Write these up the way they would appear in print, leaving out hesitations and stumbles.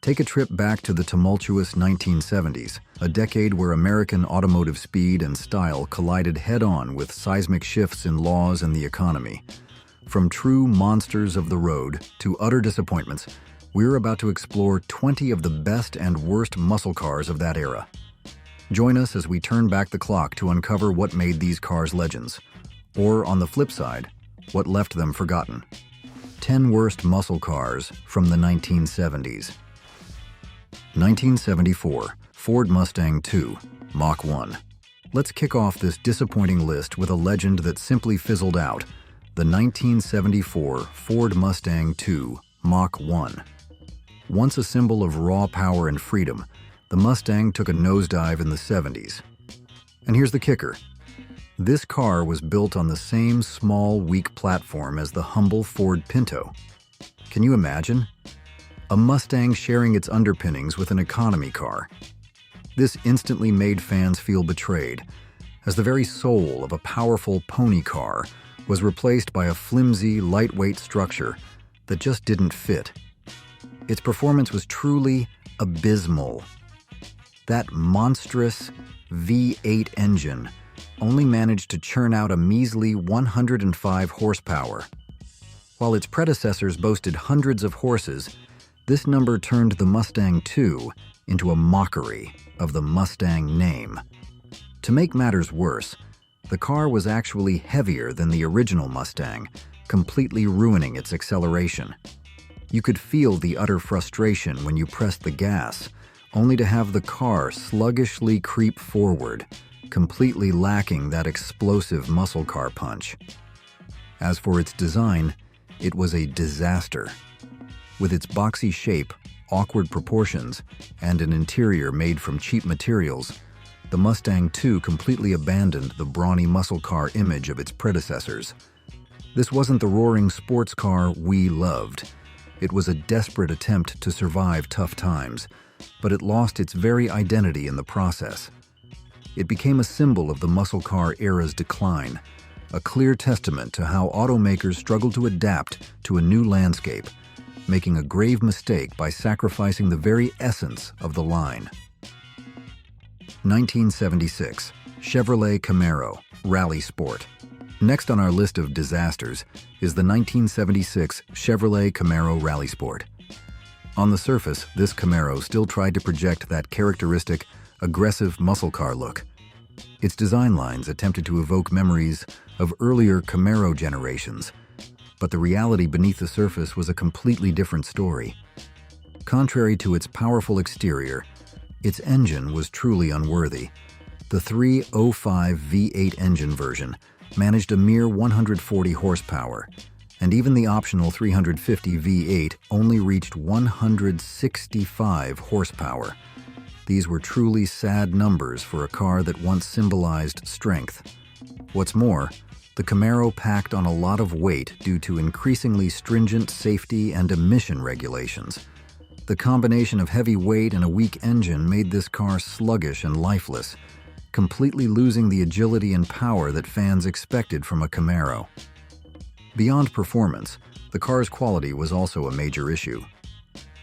Take a trip back to the tumultuous 1970s, a decade where American automotive speed and style collided head-on with seismic shifts in laws and the economy. From true monsters of the road to utter disappointments, we're about to explore 20 of the best and worst muscle cars of that era. Join us as we turn back the clock to uncover what made these cars legends, or on the flip side, what left them forgotten. 10 worst muscle cars from the 1970s. 1974, Ford Mustang II, Mach 1. Let's kick off this disappointing list with a legend that simply fizzled out, the 1974 Ford Mustang II, Mach 1. Once a symbol of raw power and freedom, the Mustang took a nosedive in the 70s. And here's the kicker. This car was built on the same small, weak platform as the humble Ford Pinto. Can you imagine? A Mustang sharing its underpinnings with an economy car. This instantly made fans feel betrayed, as the very soul of a powerful pony car was replaced by a flimsy, lightweight structure that just didn't fit. Its performance was truly abysmal. That monstrous V8 engine only managed to churn out a measly 105 horsepower. While its predecessors boasted hundreds of horses, this number turned the Mustang II into a mockery of the Mustang name. To make matters worse, the car was actually heavier than the original Mustang, completely ruining its acceleration. You could feel the utter frustration when you pressed the gas, only to have the car sluggishly creep forward, completely lacking that explosive muscle car punch. As for its design, it was a disaster. With its boxy shape, awkward proportions, and an interior made from cheap materials, the Mustang II completely abandoned the brawny muscle car image of its predecessors. This wasn't the roaring sports car we loved. It was a desperate attempt to survive tough times, but it lost its very identity in the process. It became a symbol of the muscle car era's decline, a clear testament to how automakers struggled to adapt to a new landscape, making a grave mistake by sacrificing the very essence of the line. 1976, Chevrolet Camaro, Rally Sport. Next on our list of disasters is the 1976 Chevrolet Camaro Rally Sport. On the surface, this Camaro still tried to project that characteristic, aggressive muscle car look. Its design lines attempted to evoke memories of earlier Camaro generations, but the reality beneath the surface was a completely different story. Contrary to its powerful exterior, its engine was truly unworthy. The 305 V8 engine version managed a mere 140 horsepower, and even the optional 350 V8 only reached 165 horsepower. These were truly sad numbers for a car that once symbolized strength. What's more, the Camaro packed on a lot of weight due to increasingly stringent safety and emission regulations. The combination of heavy weight and a weak engine made this car sluggish and lifeless, completely losing the agility and power that fans expected from a Camaro. Beyond performance, the car's quality was also a major issue.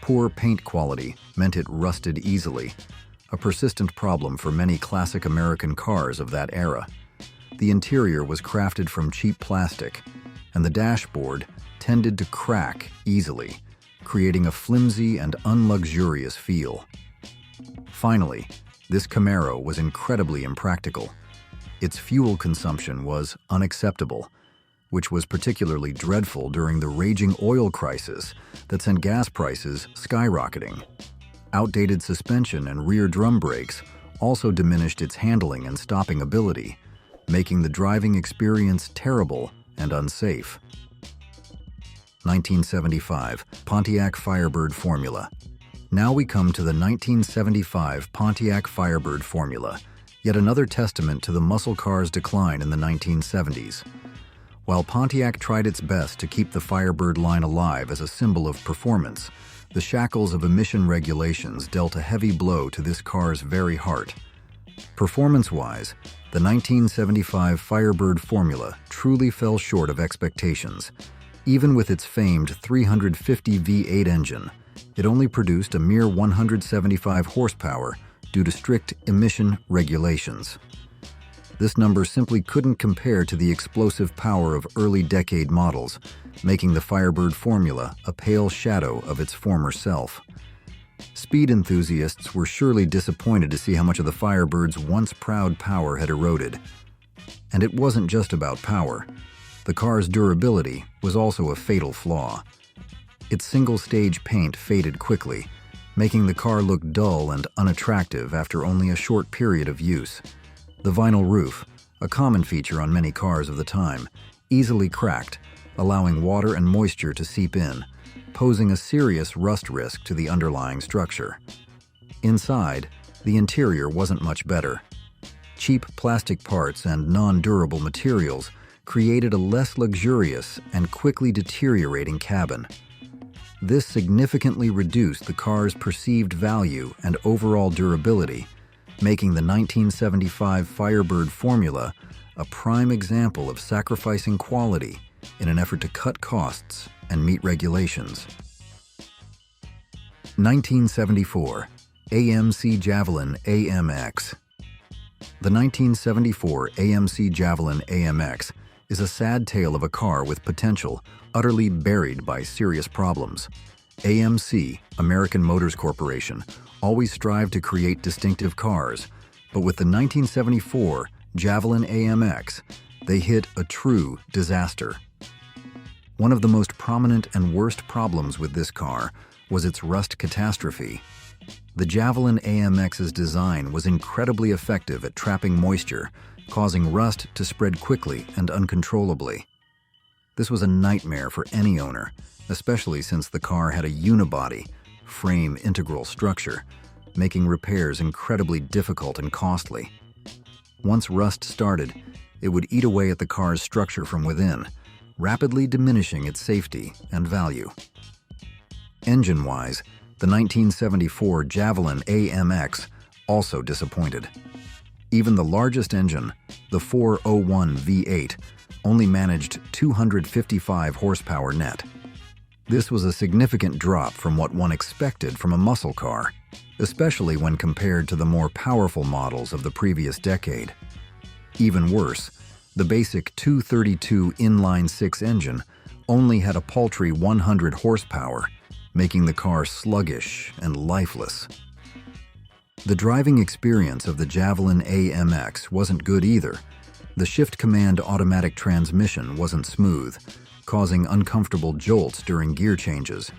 Poor paint quality meant it rusted easily, a persistent problem for many classic American cars of that era. The interior was crafted from cheap plastic, and the dashboard tended to crack easily, creating a flimsy and unluxurious feel. Finally, this Camaro was incredibly impractical. Its fuel consumption was unacceptable, which was particularly dreadful during the raging oil crisis that sent gas prices skyrocketing. Outdated suspension and rear drum brakes also diminished its handling and stopping ability, making the driving experience terrible and unsafe. 1975, Pontiac Firebird Formula. Now we come to the 1975 Pontiac Firebird Formula, yet another testament to the muscle car's decline in the 1970s. While Pontiac tried its best to keep the Firebird line alive as a symbol of performance, the shackles of emission regulations dealt a heavy blow to this car's very heart. Performance-wise, the 1975 Firebird Formula truly fell short of expectations. Even with its famed 350 V8 engine, it only produced a mere 175 horsepower due to strict emission regulations. This number simply couldn't compare to the explosive power of early decade models, making the Firebird formula a pale shadow of its former self. Speed enthusiasts were surely disappointed to see how much of the Firebird's once proud power had eroded. And it wasn't just about power. The car's durability was also a fatal flaw. Its single-stage paint faded quickly, making the car look dull and unattractive after only a short period of use. The vinyl roof, a common feature on many cars of the time, easily cracked, allowing water and moisture to seep in, posing a serious rust risk to the underlying structure. Inside, the interior wasn't much better. Cheap plastic parts and non-durable materials created a less luxurious and quickly deteriorating cabin. This significantly reduced the car's perceived value and overall durability, making the 1975 Firebird formula a prime example of sacrificing quality in an effort to cut costs and meet regulations. 1974 AMC Javelin AMX. The 1974 AMC Javelin AMX is a sad tale of a car with potential utterly buried by serious problems. AMC, American Motors Corporation, always strived to create distinctive cars, but with the 1974 Javelin AMX, they hit a true disaster. One of the most prominent and worst problems with this car was its rust catastrophe. The Javelin AMX's design was incredibly effective at trapping moisture, causing rust to spread quickly and uncontrollably. This was a nightmare for any owner, especially since the car had a unibody, frame integral structure, making repairs incredibly difficult and costly. Once rust started, it would eat away at the car's structure from within, rapidly diminishing its safety and value. Engine-wise, the 1974 Javelin AMX also disappointed. Even the largest engine, the 401 V8, only managed 255 horsepower net. This was a significant drop from what one expected from a muscle car, especially when compared to the more powerful models of the previous decade. Even worse, the basic 232 inline-six engine only had a paltry 100 horsepower, making the car sluggish and lifeless. The driving experience of the Javelin AMX wasn't good either. The shift command automatic transmission wasn't smooth, causing uncomfortable jolts during gear changes.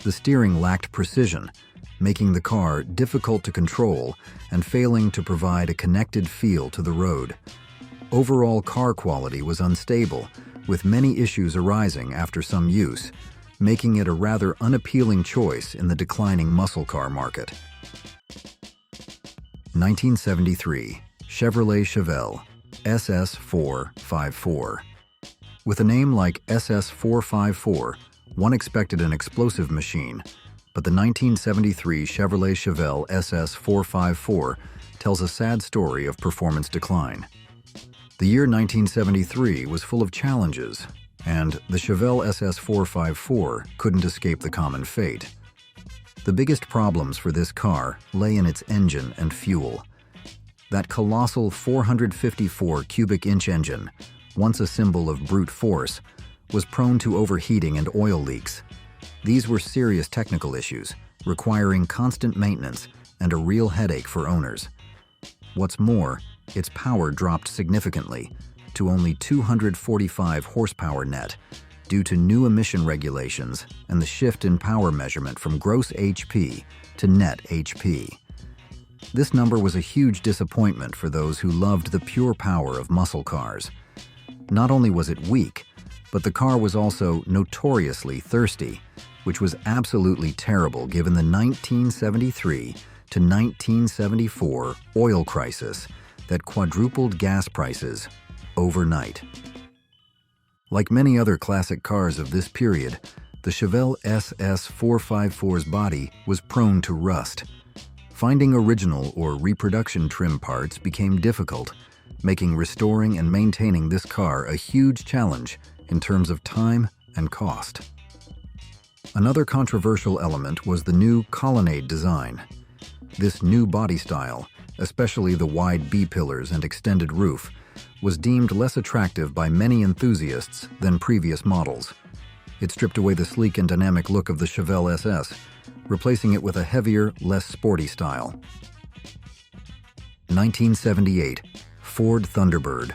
The steering lacked precision, making the car difficult to control and failing to provide a connected feel to the road. Overall car quality was unstable, with many issues arising after some use, making it a rather unappealing choice in the declining muscle car market. 1973 Chevrolet Chevelle SS454. With a name like SS454, one expected an explosive machine, but the 1973 Chevrolet Chevelle SS454 tells a sad story of performance decline. The year 1973 was full of challenges, and the Chevelle SS454 couldn't escape the common fate. The biggest problems for this car lay in its engine and fuel. That colossal 454 cubic inch engine, once a symbol of brute force, was prone to overheating and oil leaks. These were serious technical issues, requiring constant maintenance and a real headache for owners. What's more, its power dropped significantly to only 245 horsepower net due to new emission regulations and the shift in power measurement from gross HP to net HP. This number was a huge disappointment for those who loved the pure power of muscle cars. Not only was it weak, but the car was also notoriously thirsty, which was absolutely terrible given the 1973 to 1974 oil crisis that quadrupled gas prices overnight. Like many other classic cars of this period, the Chevelle SS454's body was prone to rust. Finding original or reproduction trim parts became difficult, making restoring and maintaining this car a huge challenge in terms of time and cost. Another controversial element was the new colonnade design. This new body style, especially the wide B-pillars and extended roof, was deemed less attractive by many enthusiasts than previous models. It stripped away the sleek and dynamic look of the Chevelle SS, replacing it with a heavier, less sporty style. 1978, Ford Thunderbird.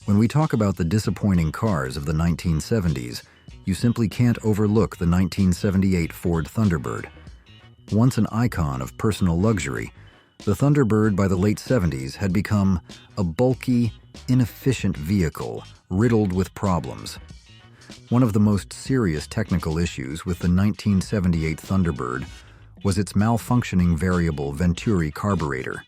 When we talk about the disappointing cars of the 1970s, you simply can't overlook the 1978 Ford Thunderbird. Once an icon of personal luxury, the Thunderbird by the late 70s had become a bulky, inefficient vehicle riddled with problems. One of the most serious technical issues with the 1978 Thunderbird was its malfunctioning variable Venturi carburetor.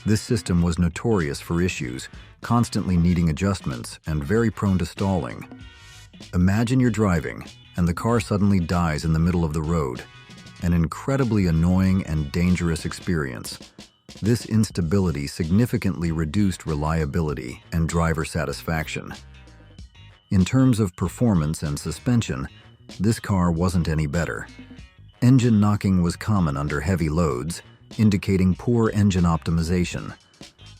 This system was notorious for issues, constantly needing adjustments and very prone to stalling. Imagine you're driving and the car suddenly dies in the middle of the road. An incredibly annoying and dangerous experience. This instability significantly reduced reliability and driver satisfaction. In terms of performance and suspension, this car wasn't any better. Engine knocking was common under heavy loads, indicating poor engine optimization.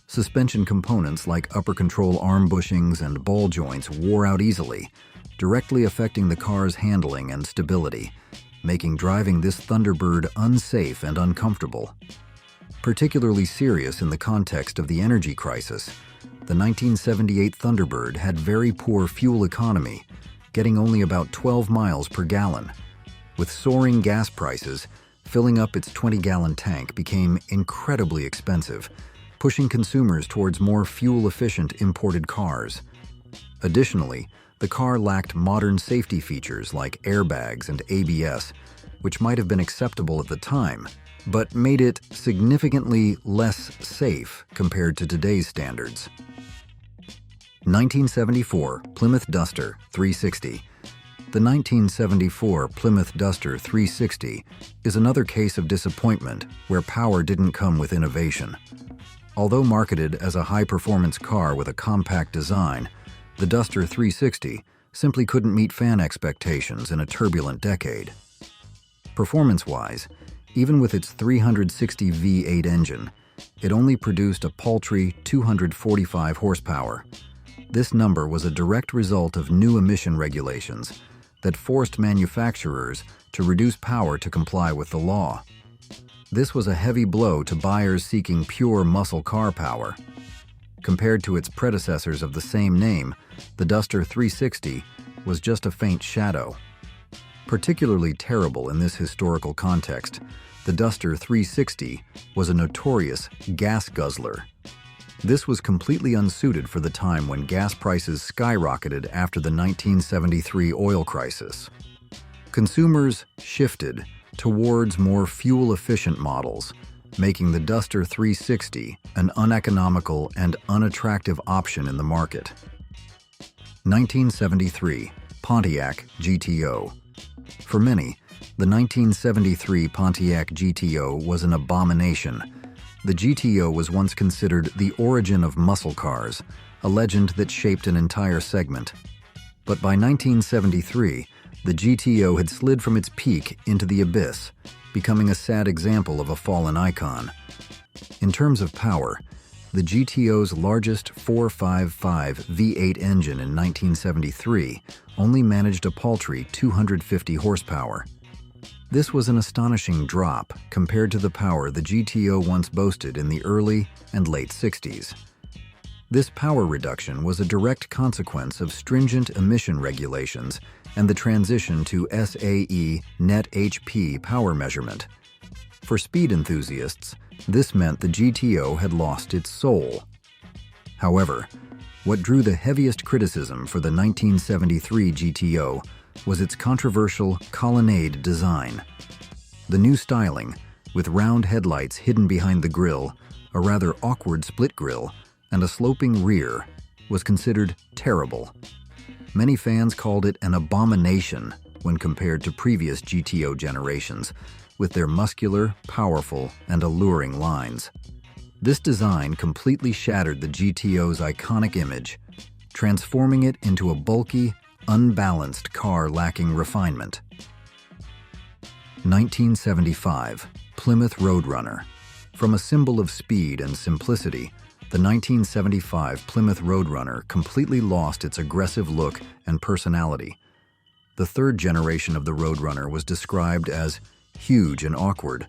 Suspension components like upper control arm bushings and ball joints wore out easily, directly affecting the car's handling and stability, making driving this Thunderbird unsafe and uncomfortable. Particularly serious in the context of the energy crisis, the 1978 Thunderbird had very poor fuel economy, getting only about 12 miles per gallon. With soaring gas prices, filling up its 20-gallon tank became incredibly expensive, pushing consumers towards more fuel-efficient imported cars. Additionally, the car lacked modern safety features like airbags and ABS, which might have been acceptable at the time, but made it significantly less safe compared to today's standards. 1974 Plymouth Duster 360. The 1974 Plymouth Duster 360 is another case of disappointment where power didn't come with innovation. Although marketed as a high-performance car with a compact design, the Duster 360 simply couldn't meet fan expectations in a turbulent decade. Performance-wise, even with its 360 V8 engine, it only produced a paltry 245 horsepower. This number was a direct result of new emission regulations that forced manufacturers to reduce power to comply with the law. This was a heavy blow to buyers seeking pure muscle car power. Compared to its predecessors of the same name, the Duster 360 was just a faint shadow. Particularly terrible in this historical context, the Duster 360 was a notorious gas guzzler. This was completely unsuited for the time when gas prices skyrocketed after the 1973 oil crisis. Consumers shifted towards more fuel-efficient models, making the Duster 360 an uneconomical and unattractive option in the market. 1973 Pontiac GTO. For many, the 1973 Pontiac GTO was an abomination. The GTO was once considered the origin of muscle cars, a legend that shaped an entire segment. But by 1973, the GTO had slid from its peak into the abyss, becoming a sad example of a fallen icon. In terms of power, the GTO's largest 455 V8 engine in 1973 only managed a paltry 250 horsepower. This was an astonishing drop compared to the power the GTO once boasted in the early and late 60s. This power reduction was a direct consequence of stringent emission regulations and the transition to SAE net HP power measurement. For speed enthusiasts, this meant the GTO had lost its soul. However, what drew the heaviest criticism for the 1973 GTO was its controversial colonnade design. The new styling, with round headlights hidden behind the grille, a rather awkward split grille, and a sloping rear, was considered terrible. Many fans called it an abomination when compared to previous GTO generations, with their muscular, powerful, and alluring lines. This design completely shattered the GTO's iconic image, transforming it into a bulky, unbalanced car lacking refinement. 1975 Plymouth Roadrunner. From a symbol of speed and simplicity, the 1975 Plymouth Roadrunner completely lost its aggressive look and personality. The third generation of the Roadrunner was described as huge and awkward,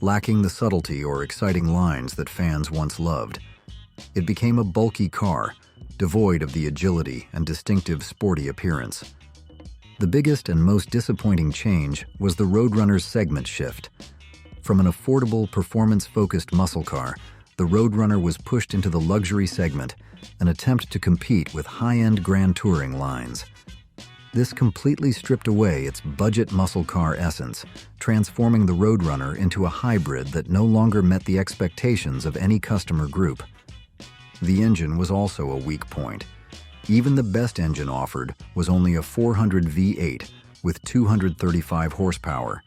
lacking the subtlety or exciting lines that fans once loved. It became a bulky car, devoid of the agility and distinctive sporty appearance. The biggest and most disappointing change was the Roadrunner's segment shift. From an affordable, performance-focused muscle car, the Roadrunner was pushed into the luxury segment, an attempt to compete with high-end Grand Touring lines. This completely stripped away its budget muscle car essence, transforming the Roadrunner into a hybrid that no longer met the expectations of any customer group. The engine was also a weak point. Even the best engine offered was only a 400 V8 with 235 horsepower.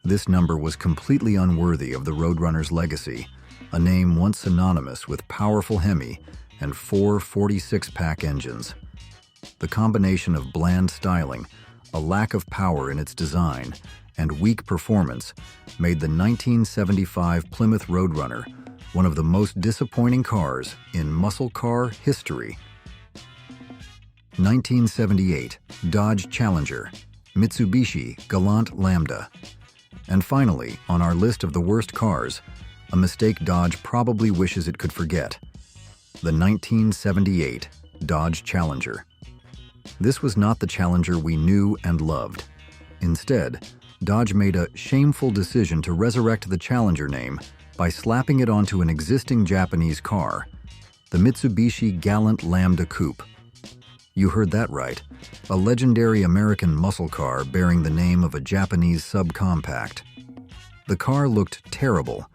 This number was completely unworthy of the Roadrunner's legacy, a name once synonymous with powerful Hemi and four 46-pack engines. The combination of bland styling, a lack of power in its design, and weak performance made the 1975 Plymouth Roadrunner one of the most disappointing cars in muscle car history. 1978 Dodge Challenger, Mitsubishi Galant Lambda. And finally, on our list of the worst cars, a mistake Dodge probably wishes it could forget: the 1978 Dodge Challenger. This was not the Challenger we knew and loved. Instead, Dodge made a shameful decision to resurrect the Challenger name by slapping it onto an existing Japanese car, the Mitsubishi Galant Lambda Coupe. You heard that right, a legendary American muscle car bearing the name of a Japanese subcompact. The car looked terrible,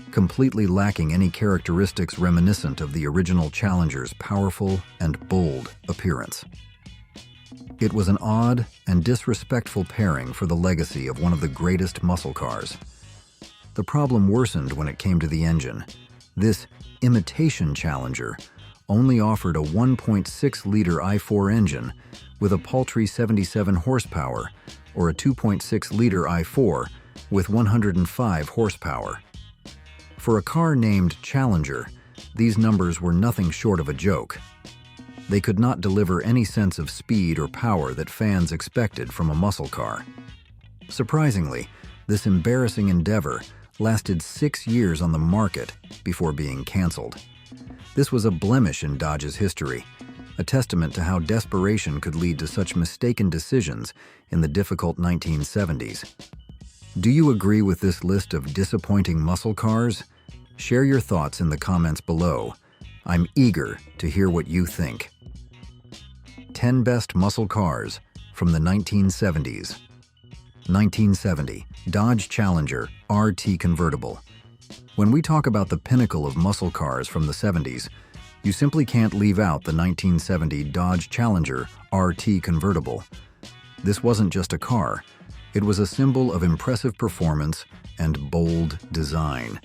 completely lacking any characteristics reminiscent of the original Challenger's powerful and bold appearance. It was an odd and disrespectful pairing for the legacy of one of the greatest muscle cars. The problem worsened when it came to the engine. This imitation Challenger only offered a 1.6-liter i4 engine with a paltry 77 horsepower, or a 2.6-liter i4 with 105 horsepower. For a car named Challenger, these numbers were nothing short of a joke. They could not deliver any sense of speed or power that fans expected from a muscle car. Surprisingly, this embarrassing endeavor lasted 6 years on the market before being canceled. This was a blemish in Dodge's history, a testament to how desperation could lead to such mistaken decisions in the difficult 1970s. Do you agree with this list of disappointing muscle cars? Share your thoughts in the comments below. I'm eager to hear what you think. 10 Best Muscle Cars from the 1970s. 1970 Dodge Challenger RT Convertible. When we talk about the pinnacle of muscle cars from the 70s, you simply can't leave out the 1970 Dodge Challenger RT Convertible. This wasn't just a car, it was a symbol of impressive performance and bold design,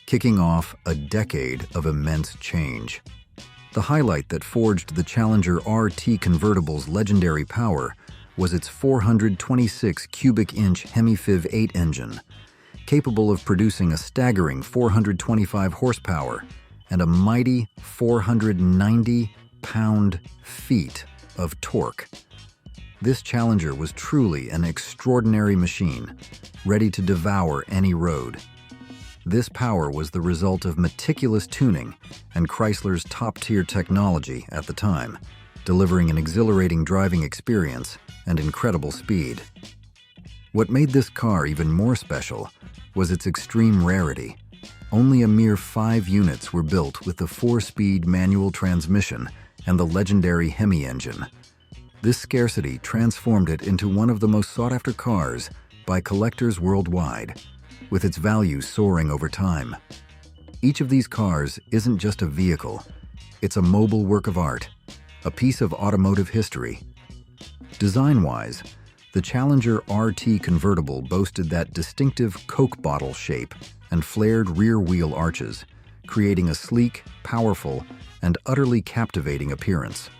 kicking off a decade of immense change. The highlight that forged the Challenger RT Convertible's legendary power was its 426 cubic inch Hemi Fiv8 engine, capable of producing a staggering 425 horsepower and a mighty 490 pound-feet of torque. This Challenger was truly an extraordinary machine, ready to devour any road. This power was the result of meticulous tuning and Chrysler's top-tier technology at the time, delivering an exhilarating driving experience and incredible speed. What made this car even more special was its extreme rarity. Only a mere 5 units were built with the 4-speed manual transmission and the legendary Hemi engine. This scarcity transformed it into one of the most sought-after cars by collectors worldwide, with its value soaring over time. Each of these cars isn't just a vehicle, it's a mobile work of art, a piece of automotive history. Design-wise, the Challenger RT Convertible boasted that distinctive Coke bottle shape and flared rear wheel arches, creating a sleek, powerful, and utterly captivating appearance.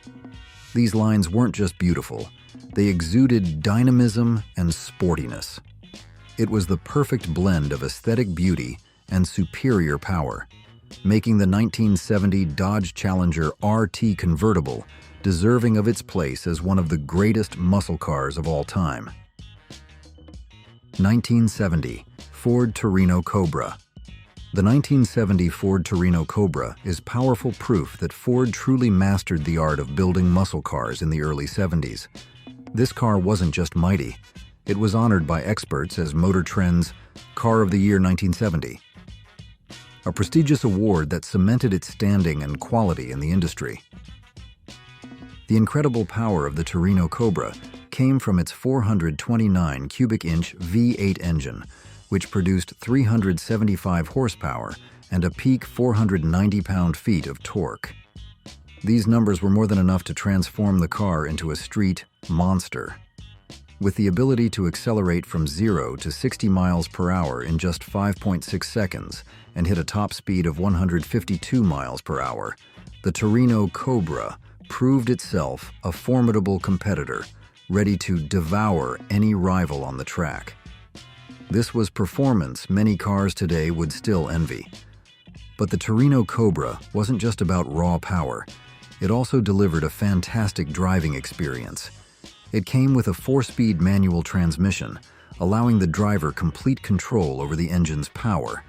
These lines weren't just beautiful, they exuded dynamism and sportiness. It was the perfect blend of aesthetic beauty and superior power, making the 1970 Dodge Challenger RT Convertible deserving of its place as one of the greatest muscle cars of all time. 1970 Ford Torino Cobra. The 1970 Ford Torino Cobra is powerful proof that Ford truly mastered the art of building muscle cars in the early 70s. This car wasn't just mighty, it was honored by experts as Motor Trend's Car of the Year 1970, a prestigious award that cemented its standing and quality in the industry. The incredible power of the Torino Cobra came from its 429 cubic inch V8 engine, which produced 375 horsepower and a peak 490 pound-feet of torque. These numbers were more than enough to transform the car into a street monster. With the ability to accelerate from 0 to 60 miles per hour in just 5.6 seconds and hit a top speed of 152 miles per hour, the Torino Cobra proved itself a formidable competitor, ready to devour any rival on the track. This was performance many cars today would still envy. But the Torino Cobra wasn't just about raw power, it also delivered a fantastic driving experience. It came with a 4-speed manual transmission, allowing the driver complete control over the engine's power.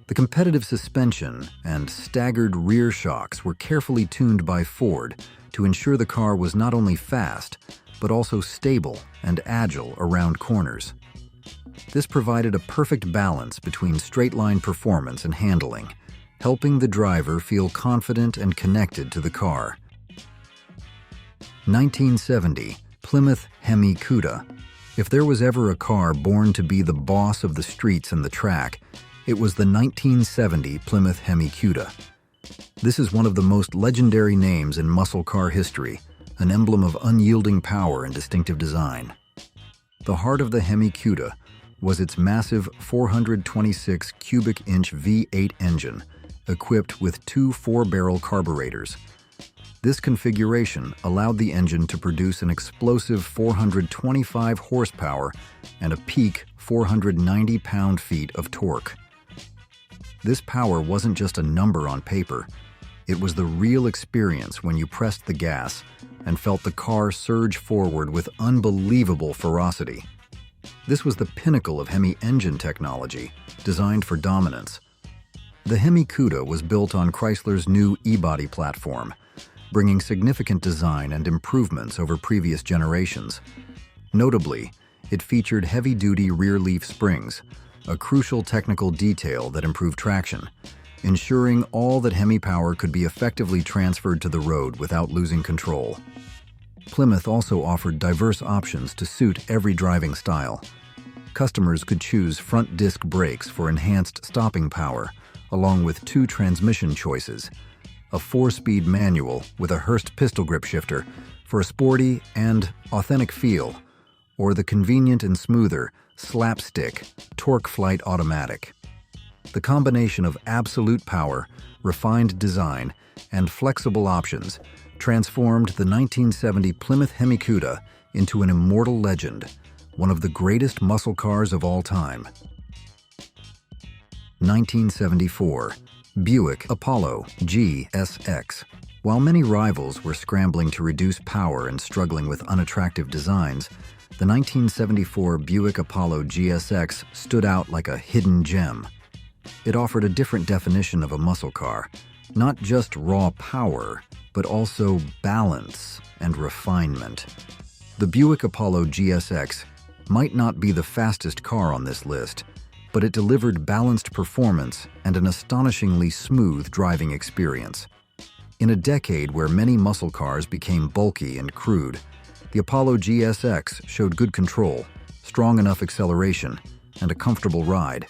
The competitive suspension and staggered rear shocks were carefully tuned by Ford to ensure the car was not only fast, but also stable and agile around corners. This provided a perfect balance between straight-line performance and handling, helping the driver feel confident and connected to the car. 1970 Plymouth Hemi Cuda. If there was ever a car born to be the boss of the streets and the track, it was the 1970 Plymouth Hemi Cuda. This is one of the most legendary names in muscle car history, an emblem of unyielding power and distinctive design. The heart of the Hemi Cuda was its massive 426 cubic inch V8 engine, equipped with 2 4-barrel carburetors. This configuration allowed the engine to produce an explosive 425 horsepower and a peak 490 pound-feet of torque. This power wasn't just a number on paper, it was the real experience when you pressed the gas and felt the car surge forward with unbelievable ferocity. This was the pinnacle of Hemi engine technology, designed for dominance. The Hemi Cuda was built on Chrysler's new E-body platform, bringing significant design and improvements over previous generations. Notably, it featured heavy-duty rear leaf springs, a crucial technical detail that improved traction, ensuring all that Hemi power could be effectively transferred to the road without losing control. Plymouth also offered diverse options to suit every driving style. Customers could choose front disc brakes for enhanced stopping power, along with 2 transmission choices, a 4-speed manual with a Hurst pistol grip shifter for a sporty and authentic feel, or the convenient and smoother slapstick torque flight automatic. The combination of absolute power, refined design, and flexible options transformed the 1970 Plymouth Hemi Cuda into an immortal legend, one of the greatest muscle cars of all time. 1974 Buick Apollo GSX. While many rivals were scrambling to reduce power and struggling with unattractive designs, the 1974 Buick Apollo GSX stood out like a hidden gem. It offered a different definition of a muscle car, not just raw power, but also balance and refinement. The Buick Apollo GSX might not be the fastest car on this list, but it delivered balanced performance and an astonishingly smooth driving experience. In a decade where many muscle cars became bulky and crude, the Apollo GSX showed good control, strong enough acceleration, and a comfortable ride,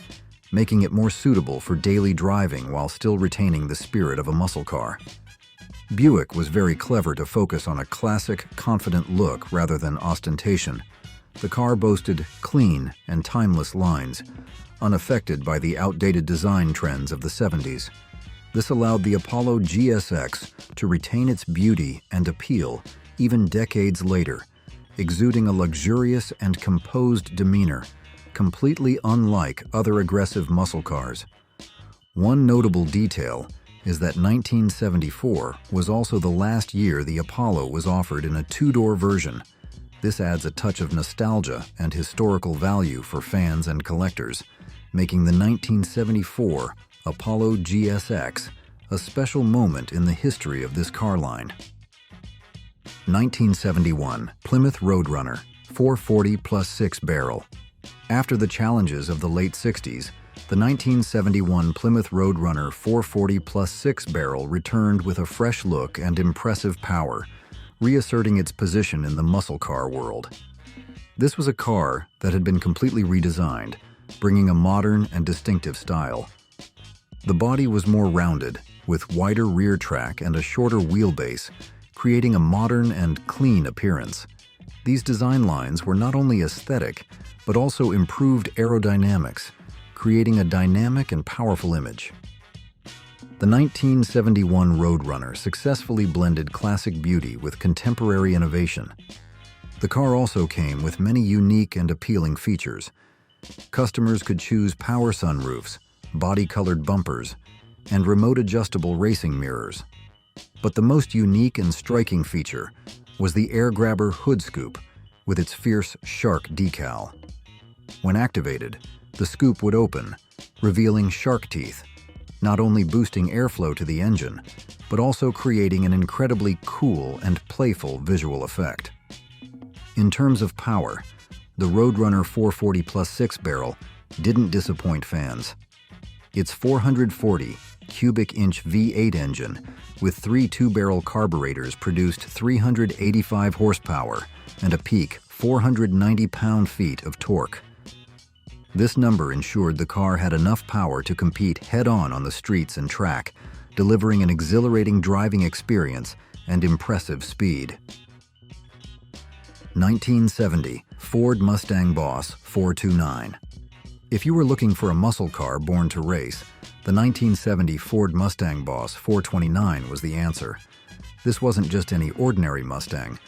making it more suitable for daily driving while still retaining the spirit of a muscle car. Buick was very clever to focus on a classic, confident look rather than ostentation. The car boasted clean and timeless lines, unaffected by the outdated design trends of the 70s. This allowed the Apollo GSX to retain its beauty and appeal even decades later, exuding a luxurious and composed demeanor, completely unlike other aggressive muscle cars. One notable detail is that 1974 was also the last year the Apollo was offered in a two-door version. This adds a touch of nostalgia and historical value for fans and collectors, making the 1974 Apollo GSX a special moment in the history of this car line. 1971 Plymouth Roadrunner 440 plus 6 barrel. After the challenges of the late 60s, the 1971 Plymouth Roadrunner 440 plus 6 barrel returned with a fresh look and impressive power, reasserting its position in the muscle car world. This was a car that had been completely redesigned, bringing a modern and distinctive style. The body was more rounded, with wider rear track and a shorter wheelbase, creating a modern and clean appearance. These design lines were not only aesthetic, but also improved aerodynamics, creating a dynamic and powerful image. The 1971 Roadrunner successfully blended classic beauty with contemporary innovation. The car also came with many unique and appealing features. Customers could choose power sunroofs, body-colored bumpers, and remote-adjustable racing mirrors. But the most unique and striking feature was the air-grabber hood scoop with its fierce shark decal. When activated, the scoop would open, revealing shark teeth, not only boosting airflow to the engine, but also creating an incredibly cool and playful visual effect. In terms of power, the Roadrunner 440 plus 6 barrel didn't disappoint fans. Its 440 cubic inch V8 engine with three two-barrel carburetors produced 385 horsepower and a peak 490 pound-feet of torque. This number ensured the car had enough power to compete head-on on the streets and track, delivering an exhilarating driving experience and impressive speed. 1970 Ford Mustang Boss 429. If you were looking for a muscle car born to race, the 1970 Ford Mustang Boss 429 was the answer. This wasn't just any ordinary Mustang.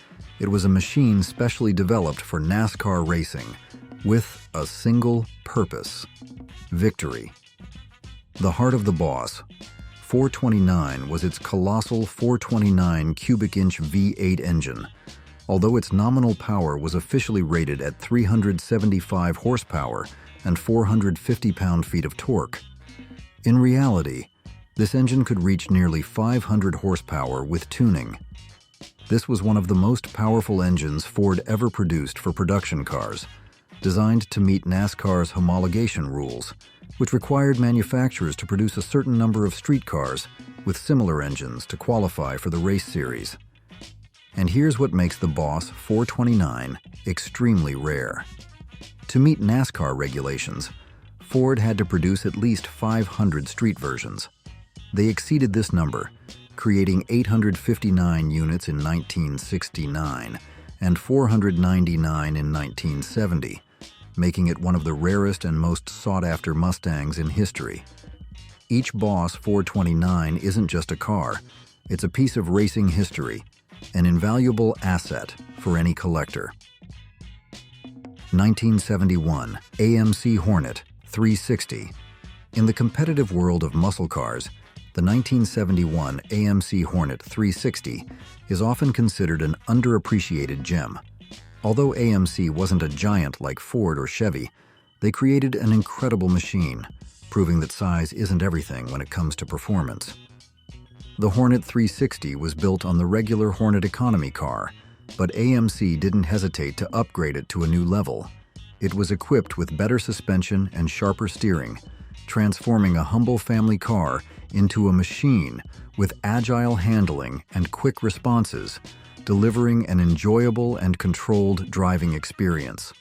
It was a machine specially developed for NASCAR racing, with a single purpose: victory. The heart of the Boss 429 was its colossal 429 cubic inch V8 engine. Although its nominal power was officially rated at 375 horsepower and 450 pound-feet of torque, in reality, this engine could reach nearly 500 horsepower with tuning. This was one of the most powerful engines Ford ever produced for production cars, designed to meet NASCAR's homologation rules, which required manufacturers to produce a certain number of street cars with similar engines to qualify for the race series. And here's what makes the Boss 429 extremely rare. To meet NASCAR regulations, Ford had to produce at least 500 street versions. They exceeded this number, creating 859 units in 1969 and 499 in 1970, making it one of the rarest and most sought-after Mustangs in history. Each Boss 429 isn't just a car, it's a piece of racing history, an invaluable asset for any collector. 1971 AMC Hornet 360. In the competitive world of muscle cars, the 1971 AMC Hornet 360 is often considered an underappreciated gem. Although AMC wasn't a giant like Ford or Chevy, they created an incredible machine, proving that size isn't everything when it comes to performance. The Hornet 360 was built on the regular Hornet economy car, but AMC didn't hesitate to upgrade it to a new level. It was equipped with better suspension and sharper steering, transforming a humble family car into a machine with agile handling and quick responses, delivering an enjoyable and controlled driving experience.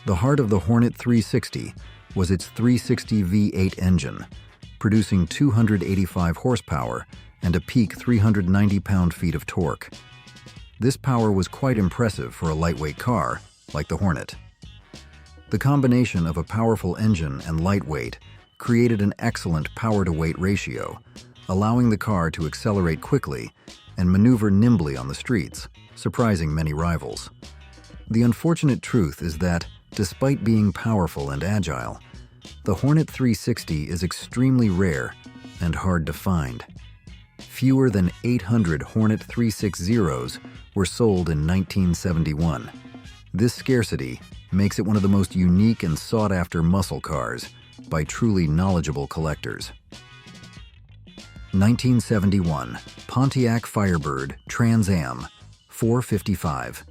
The heart of the Hornet 360 was its 360 V8 engine, producing 285 horsepower and a peak 390 pound-feet of torque. This power was quite impressive for a lightweight car like the Hornet. The combination of a powerful engine and lightweight created an excellent power-to-weight ratio, allowing the car to accelerate quickly and maneuver nimbly on the streets, surprising many rivals. The unfortunate truth is that Despite being powerful and agile, the Hornet 360 is extremely rare and hard to find. Fewer than 800 Hornet 360s were sold in 1971. This scarcity makes it one of the most unique and sought-after muscle cars by truly knowledgeable collectors. 1971 Pontiac Firebird Trans Am 455.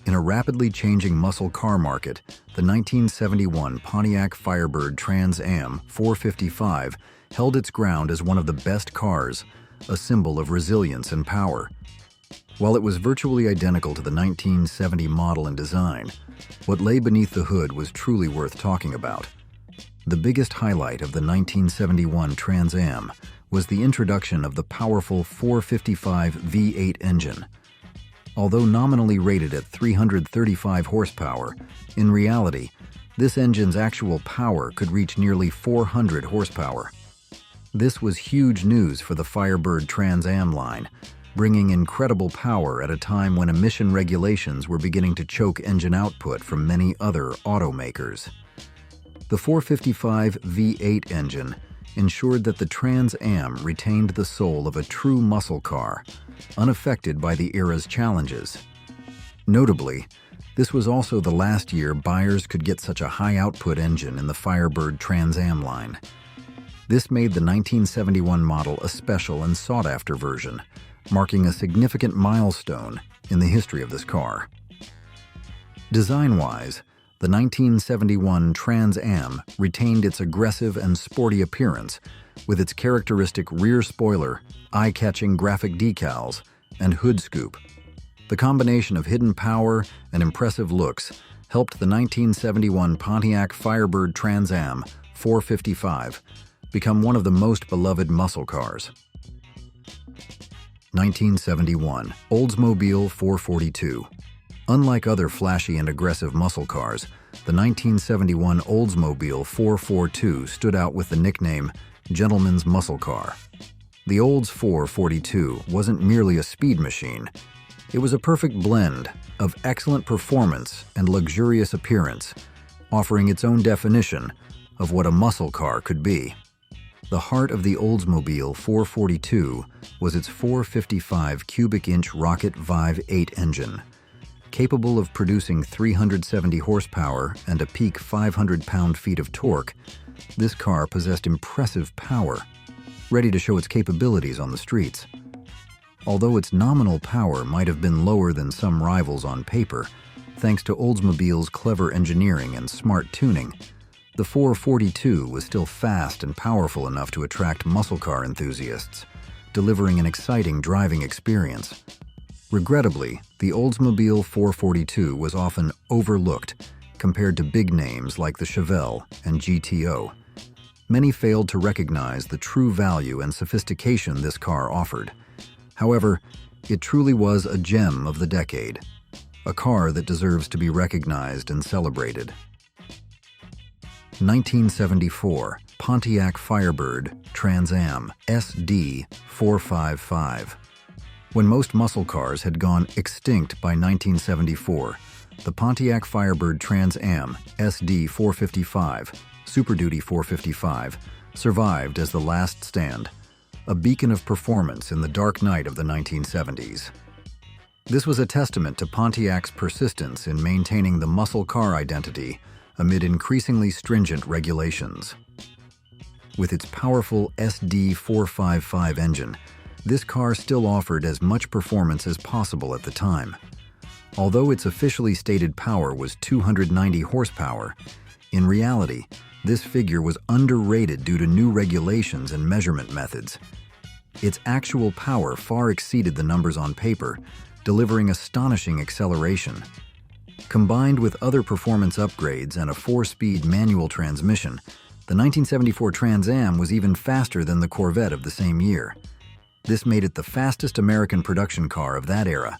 In a rapidly changing muscle car market, the 1971 Pontiac Firebird Trans Am 455 held its ground as one of the best cars, a symbol of resilience and power. While it was virtually identical to the 1970 model and design, what lay beneath the hood was truly worth talking about. The biggest highlight of the 1971 Trans Am was the introduction of the powerful 455 V8 engine. Although nominally rated at 335 horsepower, in reality, this engine's actual power could reach nearly 400 horsepower. This was huge news for the Firebird Trans Am line, bringing incredible power at a time when emission regulations were beginning to choke engine output from many other automakers. The 455 V8 engine ensured that the Trans Am retained the soul of a true muscle car, unaffected by the era's challenges. Notably, this was also the last year buyers could get such a high-output engine in the Firebird Trans Am line. This made the 1971 model a special and sought-after version, marking a significant milestone in the history of this car. Design-wise, the 1971 Trans Am retained its aggressive and sporty appearance with its characteristic rear spoiler, eye-catching graphic decals, and hood scoop. The combination of hidden power and impressive looks helped the 1971 Pontiac Firebird Trans Am 455 become one of the most beloved muscle cars. 1971 Oldsmobile 442. Unlike other flashy and aggressive muscle cars, the 1971 Oldsmobile 442 stood out with the nickname Gentleman's Muscle Car. The Olds 442 wasn't merely a speed machine. It was a perfect blend of excellent performance and luxurious appearance, offering its own definition of what a muscle car could be. The heart of the Oldsmobile 442 was its 455 cubic inch Rocket Vive 8 engine. Capable of producing 370 horsepower and a peak 500 pound-feet of torque, this car possessed impressive power, ready to show its capabilities on the streets. Although its nominal power might have been lower than some rivals on paper, thanks to Oldsmobile's clever engineering and smart tuning, the 442 was still fast and powerful enough to attract muscle car enthusiasts, delivering an exciting driving experience. Regrettably, the Oldsmobile 442 was often overlooked compared to big names like the Chevelle and GTO. Many failed to recognize the true value and sophistication this car offered. However, it truly was a gem of the decade, a car that deserves to be recognized and celebrated. 1974 Pontiac Firebird Trans Am SD 455. When most muscle cars had gone extinct by 1974, the Pontiac Firebird Trans Am SD 455, Super Duty 455, survived as the last stand, a beacon of performance in the dark night of the 1970s. This was a testament to Pontiac's persistence in maintaining the muscle car identity amid increasingly stringent regulations. With its powerful SD 455 engine, this car still offered as much performance as possible at the time. Although its officially stated power was 290 horsepower, in reality, this figure was underrated due to new regulations and measurement methods. Its actual power far exceeded the numbers on paper, delivering astonishing acceleration. Combined with other performance upgrades and a 4-speed manual transmission, the 1974 Trans Am was even faster than the Corvette of the same year. This made it the fastest American production car of that era,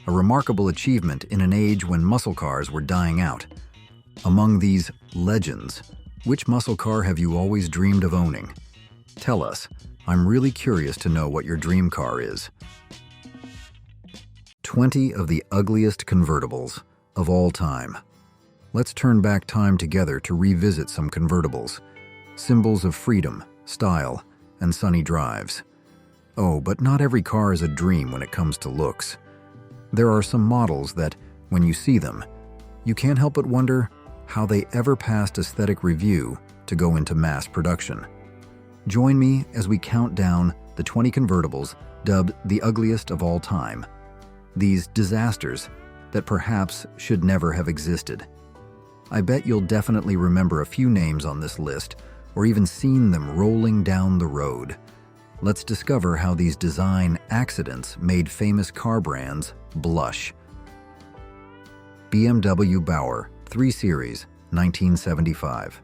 a remarkable achievement in an age when muscle cars were dying out. Among these legends, which muscle car have you always dreamed of owning? Tell us. I'm really curious to know what your dream car is. 20 of the ugliest convertibles of all time. let's turn back time together to revisit some convertibles, symbols of freedom, style, and sunny drives. Oh, but not every car is a dream when it comes to looks. There are some models that, when you see them, you can't help but wonder how they ever passed aesthetic review to go into mass production. Join me as we count down the 20 convertibles dubbed the ugliest of all time. These disasters that perhaps should never have existed. I bet you'll definitely remember a few names on this list, or even seen them rolling down the road. Let's discover how these design accidents made famous car brands blush. BMW Bauer 3 Series, 1975.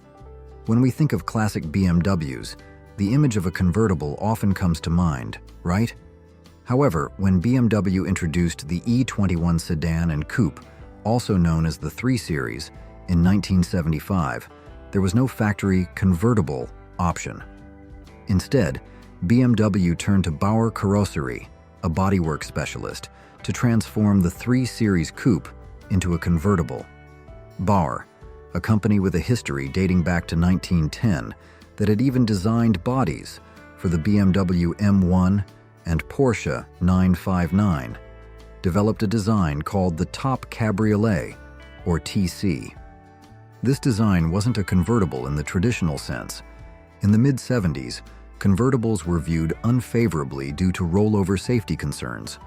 When we think of classic BMWs, the image of a convertible often comes to mind, right? However, when BMW introduced the E21 sedan and coupe, also known as the 3 Series, in 1975, there was no factory convertible option. Instead, BMW turned to Bauer Carrosserie, a bodywork specialist, to transform the 3 Series coupe into a convertible. Bauer, a company with a history dating back to 1910 that had even designed bodies for the BMW M1 and Porsche 959, developed a design called the Top Cabriolet, or TC. This design wasn't a convertible in the traditional sense. In the mid-70s, convertibles were viewed unfavorably due to rollover safety concerns.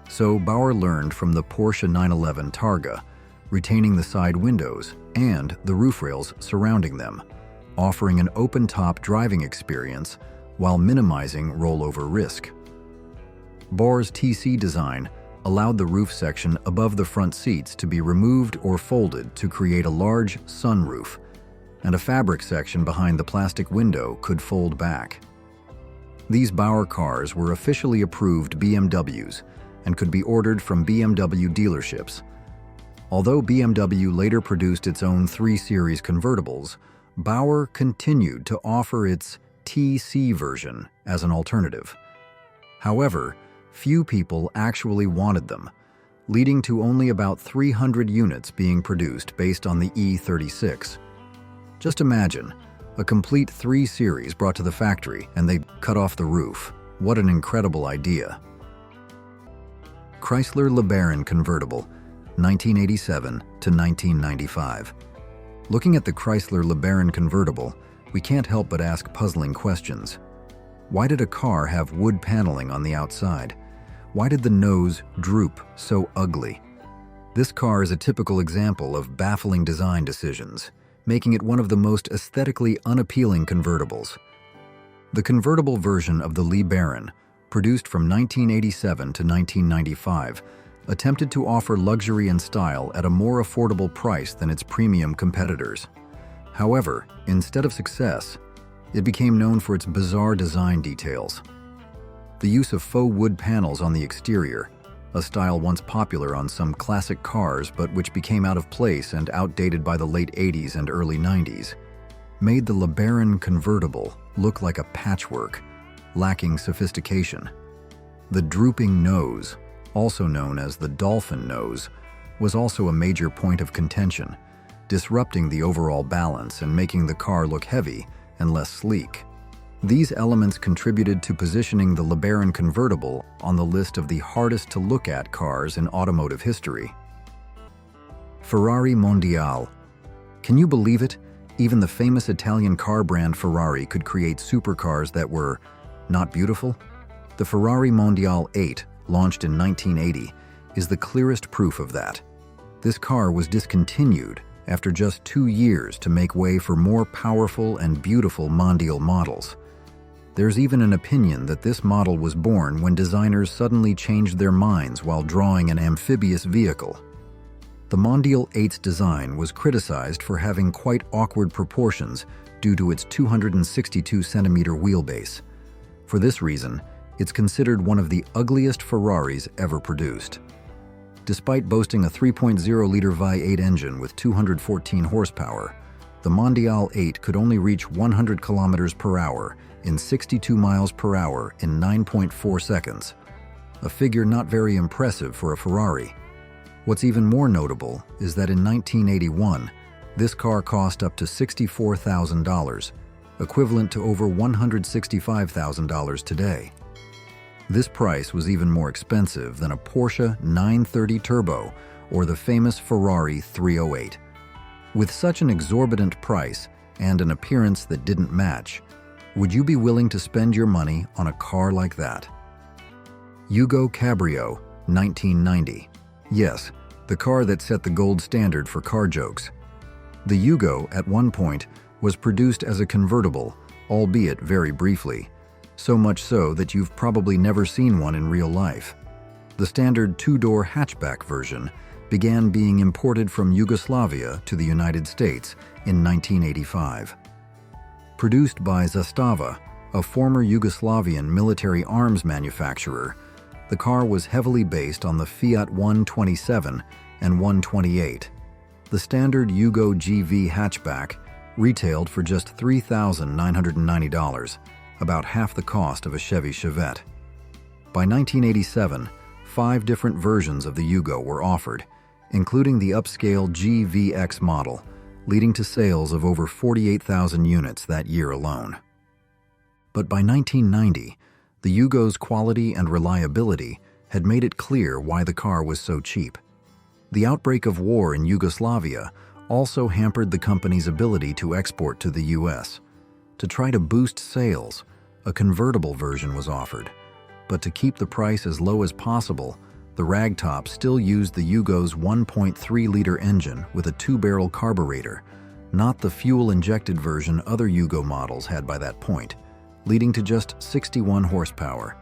So Bauer learned from the Porsche 911 Targa, retaining the side windows and the roof rails surrounding them, offering an open-top driving experience while minimizing rollover risk. Bauer's TC design allowed the roof section above the front seats to be removed or folded to create a large sunroof, and a fabric section behind the plastic window could fold back. These Bauer cars were officially approved BMWs and could be ordered from BMW dealerships. Although BMW later produced its own 3 Series convertibles, Bauer continued to offer its TC version as an alternative. However, few people actually wanted them, leading to only about 300 units being produced based on the E36. Just imagine, a complete 3 Series brought to the factory and they cut off the roof. What an incredible idea. Chrysler LeBaron convertible, 1987 to 1995. Looking at the Chrysler LeBaron convertible, we can't help but ask puzzling questions. Why did a car have wood paneling on the outside? Why did the nose droop so ugly? This car is a typical example of baffling design decisions, making it one of the most aesthetically unappealing convertibles. The convertible version of the LeBaron, produced from 1987 to 1995, attempted to offer luxury and style at a more affordable price than its premium competitors. However, instead of success, it became known for its bizarre design details. The use of faux wood panels on the exterior, a style once popular on some classic cars but which became out of place and outdated by the late 80s and early 90s, made the LeBaron convertible look like a patchwork, lacking sophistication. The drooping nose, also known as the dolphin nose, was also a major point of contention, disrupting the overall balance and making the car look heavy and less sleek. These elements contributed to positioning the LeBaron convertible on the list of the hardest to look at cars in automotive history. Ferrari Mondiale. Can you believe it? Even the famous Italian car brand Ferrari could create supercars that were not beautiful? The Ferrari Mondiale 8, launched in 1980, is the clearest proof of that. This car was discontinued after just 2 years to make way for more powerful and beautiful Mondiale models. There's even an opinion that this model was born when designers suddenly changed their minds while drawing an amphibious vehicle. The Mondiale 8's design was criticized for having quite awkward proportions due to its 262-centimeter wheelbase. For this reason, it's considered one of the ugliest Ferraris ever produced. Despite boasting a 3.0-liter V8 engine with 214 horsepower, the Mondiale 8 could only reach 100 kilometers per hour in 62 miles per hour in 9.4 seconds, a figure not very impressive for a Ferrari. What's even more notable is that in 1981, This car cost up to $64,000, equivalent to over $165,000 today. This price was even more expensive than a Porsche 930 Turbo or the famous Ferrari 308. With such an exorbitant price and an appearance that didn't match, would you be willing to spend your money on a car like that? Yugo Cabrio, 1990. Yes, the car that set the gold standard for car jokes. The Yugo, at one point, was produced as a convertible, albeit very briefly, so much so that you've probably never seen one in real life. The standard two-door hatchback version began being imported from Yugoslavia to the United States in 1985. Produced by Zastava, a former Yugoslavian military arms manufacturer, the car was heavily based on the Fiat 127 and 128. The standard Yugo GV hatchback retailed for just $3,990, about half the cost of a Chevy Chevette. By 1987, 5 different versions of the Yugo were offered, including the upscale GVX model, leading to sales of over 48,000 units that year alone. But by 1990, the Yugo's quality and reliability had made it clear why the car was so cheap. The outbreak of war in Yugoslavia also hampered the company's ability to export to the U.S. To try to boost sales, a convertible version was offered, but to keep the price as low as possible, the ragtop still used the Yugo's 1.3-liter engine with a 2-barrel carburetor, not the fuel-injected version other Yugo models had by that point, leading to just 61 horsepower.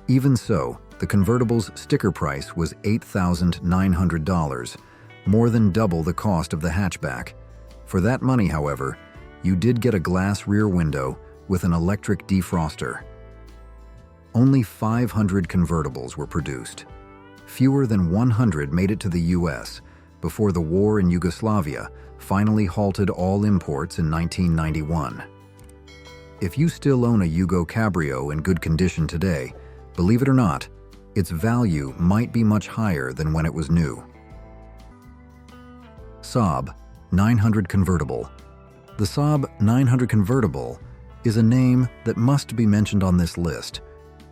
Even so, the convertible's sticker price was $8,900, more than double the cost of the hatchback. For that money, however, you did get a glass rear window with an electric defroster. Only 500 convertibles were produced. Fewer than 100 made it to the U.S. before the war in Yugoslavia finally halted all imports in 1991. If you still own a Yugo Cabrio in good condition today, believe it or not, its value might be much higher than when it was new. Saab 900 Convertible. The Saab 900 Convertible is a name that must be mentioned on this list,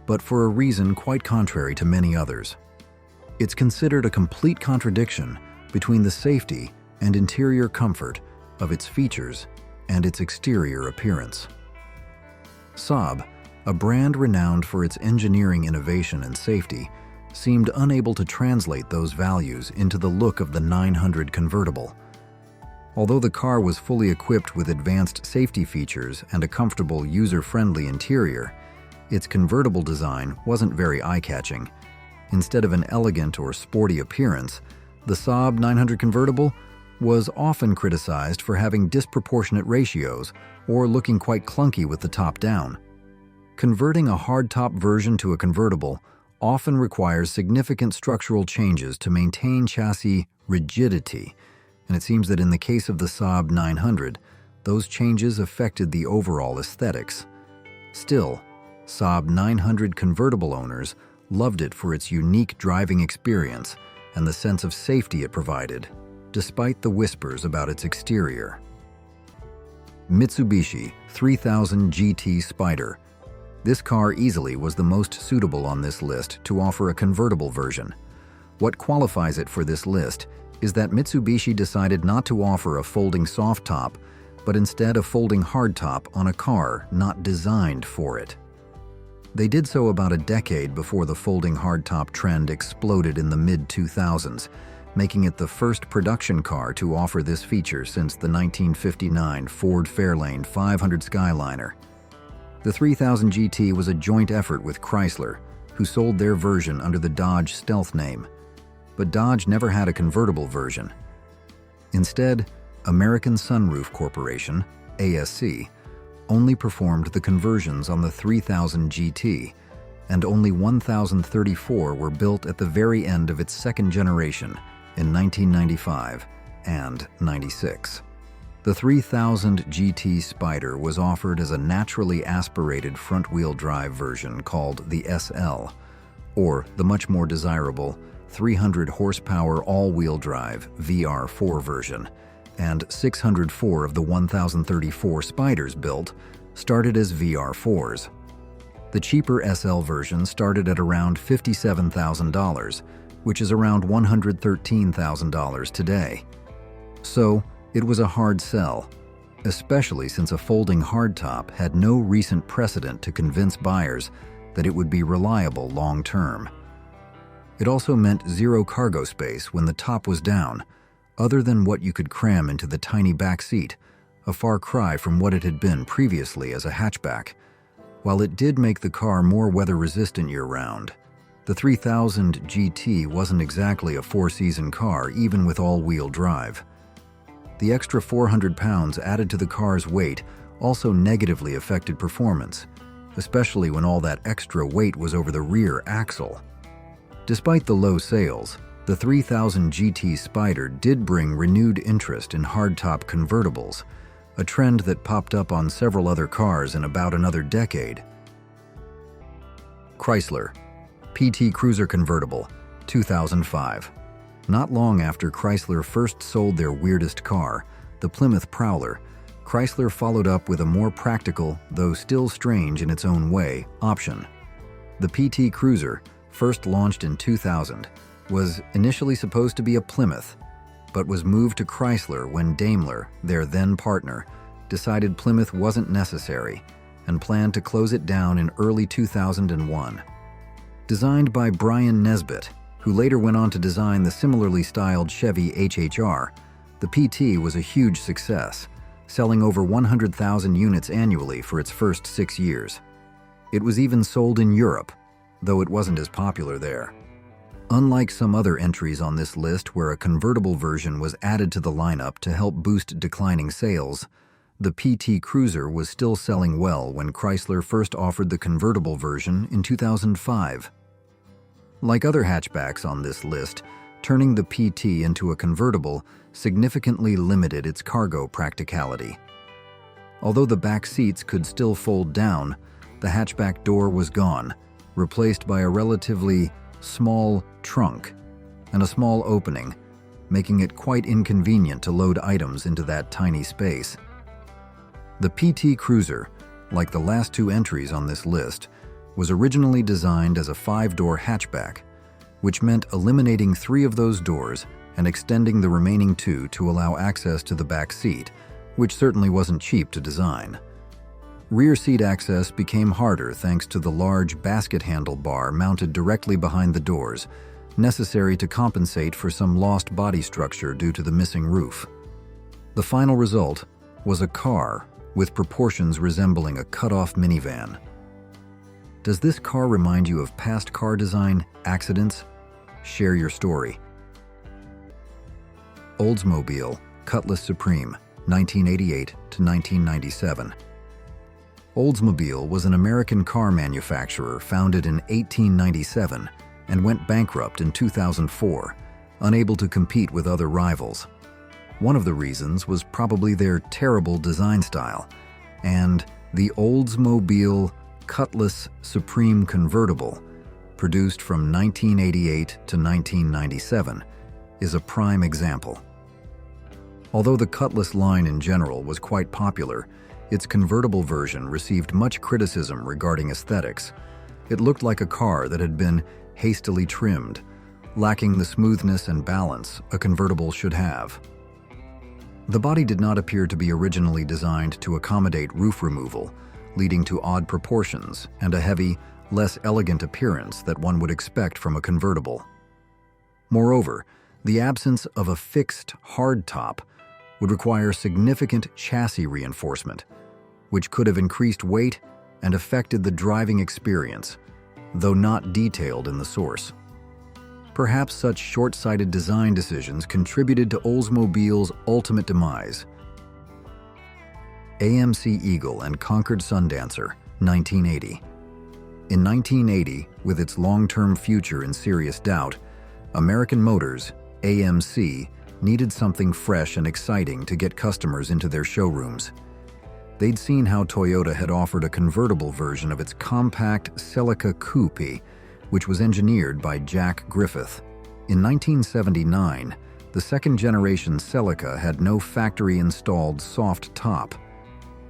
but for a reason quite contrary to many others. It's considered a complete contradiction between the safety and interior comfort of its features and its exterior appearance. Saab, a brand renowned for its engineering innovation and safety, seemed unable to translate those values into the look of the 900 Convertible. Although the car was fully equipped with advanced safety features and a comfortable, user-friendly interior, its convertible design wasn't very eye-catching. Instead of an elegant or sporty appearance, the Saab 900 Convertible was often criticized for having disproportionate ratios or looking quite clunky with the top down. Converting a hardtop version to a convertible often requires significant structural changes to maintain chassis rigidity, and it seems that in the case of the Saab 900, those changes affected the overall aesthetics. Still, Saab 900 convertible owners loved it for its unique driving experience and the sense of safety it provided, despite the whispers about its exterior. Mitsubishi 3000 GT Spider. This car easily was the most suitable on this list to offer a convertible version. What qualifies it for this list is that Mitsubishi decided not to offer a folding soft top, but instead a folding hardtop on a car not designed for it. They did so about a decade before the folding hardtop trend exploded in the mid-2000s, making it the first production car to offer this feature since the 1959 Ford Fairlane 500 Skyliner. The 3000 GT was a joint effort with Chrysler, who sold their version under the Dodge Stealth name. But Dodge never had a convertible version. Instead, American Sunroof Corporation, ASC, only performed the conversions on the 3000 GT, and only 1,034 were built at the very end of its second generation in 1995 and 96. The 3000 GT Spider was offered as a naturally aspirated front-wheel drive version called the SL, or the much more desirable 300 horsepower all-wheel drive VR4 version, and 604 of the 1,034 Spyders built started as VR4s. The cheaper SL version started at around $57,000, which is around $113,000 today. So, it was a hard sell, especially since a folding hardtop had no recent precedent to convince buyers that it would be reliable long-term. It also meant zero cargo space when the top was down, other than what you could cram into the tiny back seat, a far cry from what it had been previously as a hatchback. While it did make the car more weather-resistant year-round, the 3000 GT wasn't exactly a four-season car even with all-wheel drive. The extra 400 pounds added to the car's weight also negatively affected performance, especially when all that extra weight was over the rear axle. Despite the low sales, the 3000 GT Spyder did bring renewed interest in hardtop convertibles, a trend that popped up on several other cars in about another decade. Chrysler PT Cruiser Convertible, 2005. Not long after Chrysler first sold their weirdest car, the Plymouth Prowler, Chrysler followed up with a more practical, though still strange in its own way, option. The PT Cruiser, first launched in 2000, was initially supposed to be a Plymouth, but was moved to Chrysler when Daimler, their then partner, decided Plymouth wasn't necessary and planned to close it down in early 2001. Designed by Brian Nesbitt, who later went on to design the similarly styled Chevy HHR, the PT was a huge success, selling over 100,000 units annually for its first 6 years. It was even sold in Europe, though it wasn't as popular there. Unlike some other entries on this list where a convertible version was added to the lineup to help boost declining sales, the PT Cruiser was still selling well when Chrysler first offered the convertible version in 2005. Like other hatchbacks on this list, turning the PT into a convertible significantly limited its cargo practicality. Although the back seats could still fold down, the hatchback door was gone, replaced by a relatively small trunk and a small opening, making it quite inconvenient to load items into that tiny space. The PT Cruiser, like the last two entries on this list, was originally designed as a 5-door hatchback, which meant eliminating 3 of those doors and extending the remaining 2 to allow access to the back seat, which certainly wasn't cheap to design. Rear seat access became harder thanks to the large basket handle bar mounted directly behind the doors, necessary to compensate for some lost body structure due to the missing roof. The final result was a car with proportions resembling a cut-off minivan. Does this car remind you of past car design accidents? Share your story. Oldsmobile Cutlass Supreme, 1988 to 1997. Oldsmobile was an American car manufacturer founded in 1897 and went bankrupt in 2004, unable to compete with other rivals. One of the reasons was probably their terrible design style, and the Oldsmobile Cutlass Supreme Convertible, produced from 1988 to 1997, is a prime example. Although the Cutlass line in general was quite popular, its convertible version received much criticism regarding aesthetics. It looked like a car that had been hastily trimmed, lacking the smoothness and balance a convertible should have. The body did not appear to be originally designed to accommodate roof removal, leading to odd proportions and a heavy, less elegant appearance that one would expect from a convertible. Moreover, the absence of a fixed hardtop would require significant chassis reinforcement, which could have increased weight and affected the driving experience, though not detailed in the source. Perhaps such short-sighted design decisions contributed to Oldsmobile's ultimate demise. AMC Eagle and Concord Sundancer, 1980. In 1980, with its long-term future in serious doubt, American Motors, AMC, needed something fresh and exciting to get customers into their showrooms. They'd seen how Toyota had offered a convertible version of its compact Celica Coupe, which was engineered by Jack Griffith. In 1979, The second-generation Celica had no factory-installed soft top,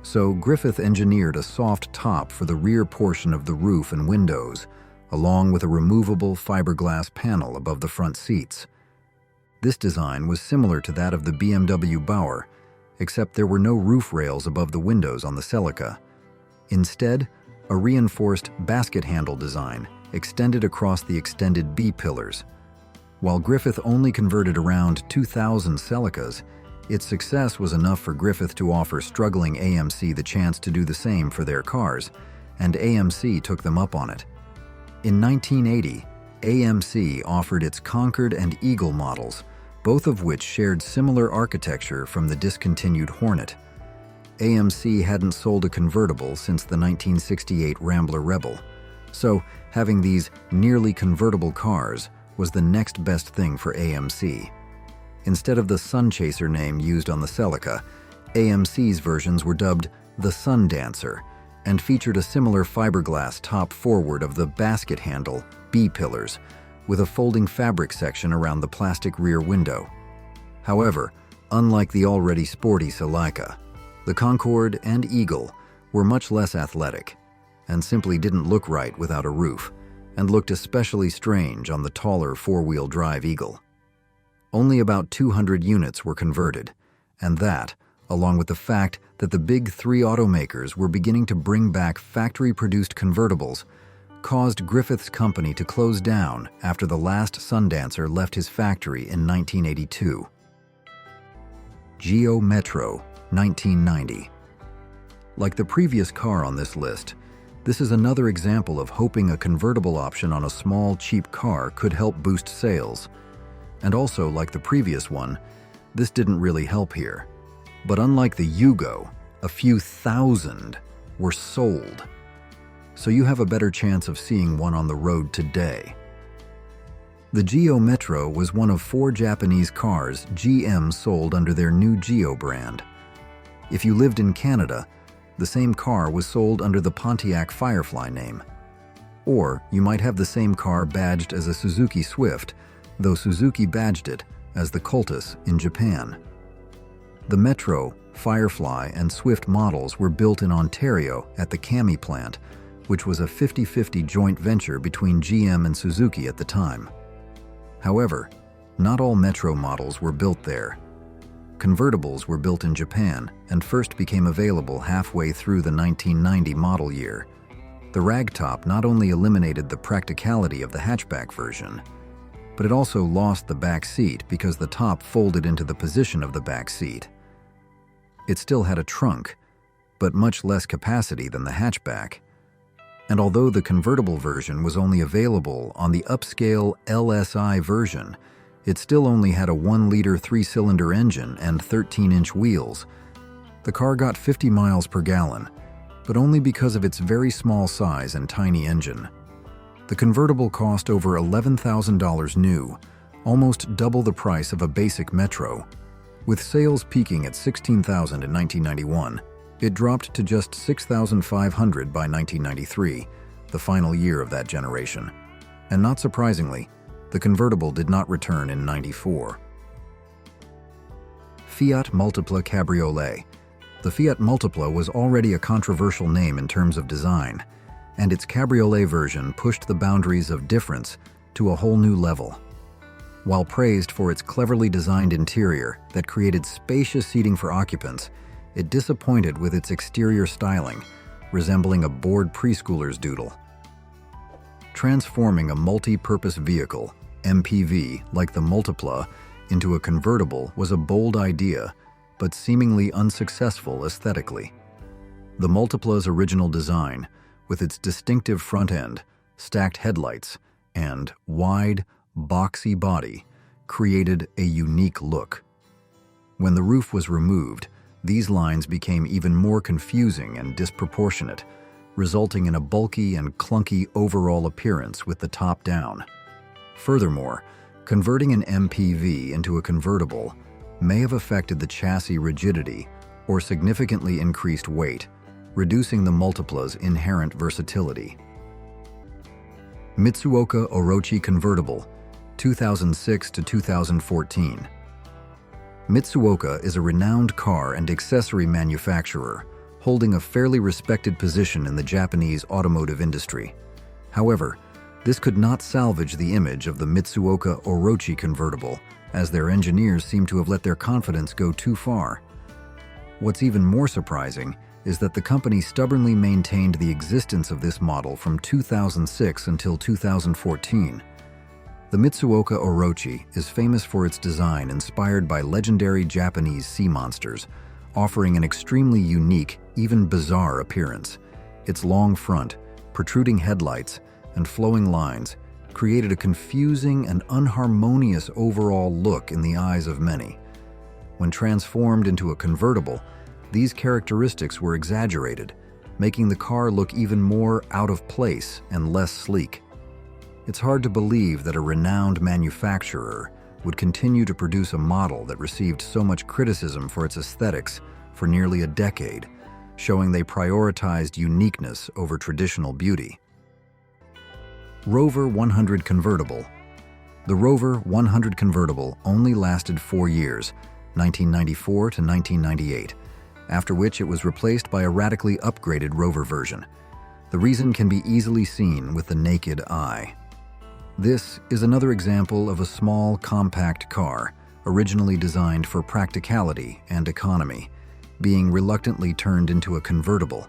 so Griffith engineered a soft top for the rear portion of the roof and windows, along with a removable fiberglass panel above the front seats. This design was similar to that of the BMW Bauer, except there were no roof rails above the windows on the Celica. Instead, a reinforced basket handle design extended across the extended B-pillars. While Griffith only converted around 2,000 Celicas, its success was enough for Griffith to offer struggling AMC the chance to do the same for their cars, and AMC took them up on it. In 1980, AMC offered its Concord and Eagle models, both of which shared similar architecture from the discontinued Hornet. AMC hadn't sold a convertible since the 1968 Rambler Rebel, so having these nearly convertible cars was the next best thing for AMC. Instead of the Sun Chaser name used on the Celica, AMC's versions were dubbed the Sun Dancer and featured a similar fiberglass top forward of the basket handle B-pillars with a folding fabric section around the plastic rear window. However, unlike the already sporty Celica, the Concorde and Eagle were much less athletic and simply didn't look right without a roof, and looked especially strange on the taller four-wheel drive Eagle. Only about 200 units were converted, and that, along with the fact that the big three automakers were beginning to bring back factory-produced convertibles, caused Griffith's company to close down after the last Sundancer left his factory in 1982. Geo Metro, 1990. Like the previous car on this list, this is another example of hoping a convertible option on a small, cheap car could help boost sales. And also, like the previous one, this didn't really help here. But unlike the Yugo, a few thousand were sold. So you have a better chance of seeing one on the road today. The Geo Metro was one of 4 Japanese cars GM sold under their new Geo brand. If you lived in Canada, the same car was sold under the Pontiac Firefly name. Or you might have the same car badged as a Suzuki Swift, though Suzuki badged it as the Cultus in Japan. The Metro, Firefly, and Swift models were built in Ontario at the Hemi plant, which was a 50-50 joint venture between GM and Suzuki at the time. However, not all Metro models were built there. Convertibles were built in Japan and first became available halfway through the 1990 model year. The ragtop not only eliminated the practicality of the hatchback version, but it also lost the back seat because the top folded into the position of the back seat. It still had a trunk, but much less capacity than the hatchback. And although the convertible version was only available on the upscale LSI version, it still only had a 1-liter 3-cylinder engine and 13-inch wheels. The car got 50 miles per gallon, but only because of its very small size and tiny engine. The convertible cost over $11,000 new, almost double the price of a basic Metro. With sales peaking at 16,000 in 1991, it dropped to just 6,500 by 1993, the final year of that generation. And not surprisingly, the convertible did not return in '94. Fiat Multipla Cabriolet. The Fiat Multipla was already a controversial name in terms of design, and its cabriolet version pushed the boundaries of difference to a whole new level. While praised for its cleverly designed interior that created spacious seating for occupants, it disappointed with its exterior styling, resembling a bored preschooler's doodle. Transforming a multi-purpose vehicle, MPV, like the Multipla, into a convertible was a bold idea, but seemingly unsuccessful aesthetically. The Multipla's original design, with its distinctive front end, stacked headlights, and wide, boxy body, created a unique look. When the roof was removed, these lines became even more confusing and disproportionate, resulting in a bulky and clunky overall appearance with the top down. Furthermore, converting an MPV into a convertible may have affected the chassis rigidity or significantly increased weight, reducing the Multipla's inherent versatility. Mitsuoka Orochi Convertible, 2006 to 2014. Mitsuoka is a renowned car and accessory manufacturer, holding a fairly respected position in the Japanese automotive industry. However, this could not salvage the image of the Mitsuoka Orochi convertible, as their engineers seem to have let their confidence go too far. What's even more surprising is that the company stubbornly maintained the existence of this model from 2006 until 2014. The Mitsuoka Orochi is famous for its design inspired by legendary Japanese sea monsters, offering an extremely unique, even bizarre appearance. Its long front, protruding headlights, and flowing lines created a confusing and unharmonious overall look in the eyes of many. When transformed into a convertible, these characteristics were exaggerated, making the car look even more out of place and less sleek. It's hard to believe that a renowned manufacturer would continue to produce a model that received so much criticism for its aesthetics for nearly a decade, showing they prioritized uniqueness over traditional beauty. Rover 100 Convertible. The Rover 100 Convertible only lasted 4 years, 1994 to 1998, after which it was replaced by a radically upgraded Rover version. The reason can be easily seen with the naked eye. This is another example of a small, compact car, originally designed for practicality and economy, being reluctantly turned into a convertible,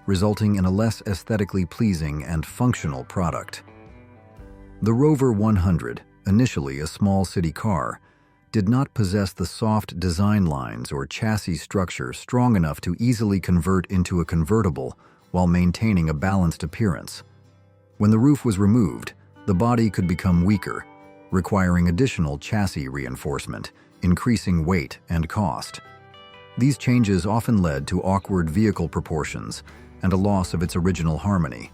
resulting in a less aesthetically pleasing and functional product. The Rover 100, initially a small city car, did not possess the soft design lines or chassis structure strong enough to easily convert into a convertible while maintaining a balanced appearance. When the roof was removed, the body could become weaker, requiring additional chassis reinforcement, increasing weight and cost. These changes often led to awkward vehicle proportions and a loss of its original harmony.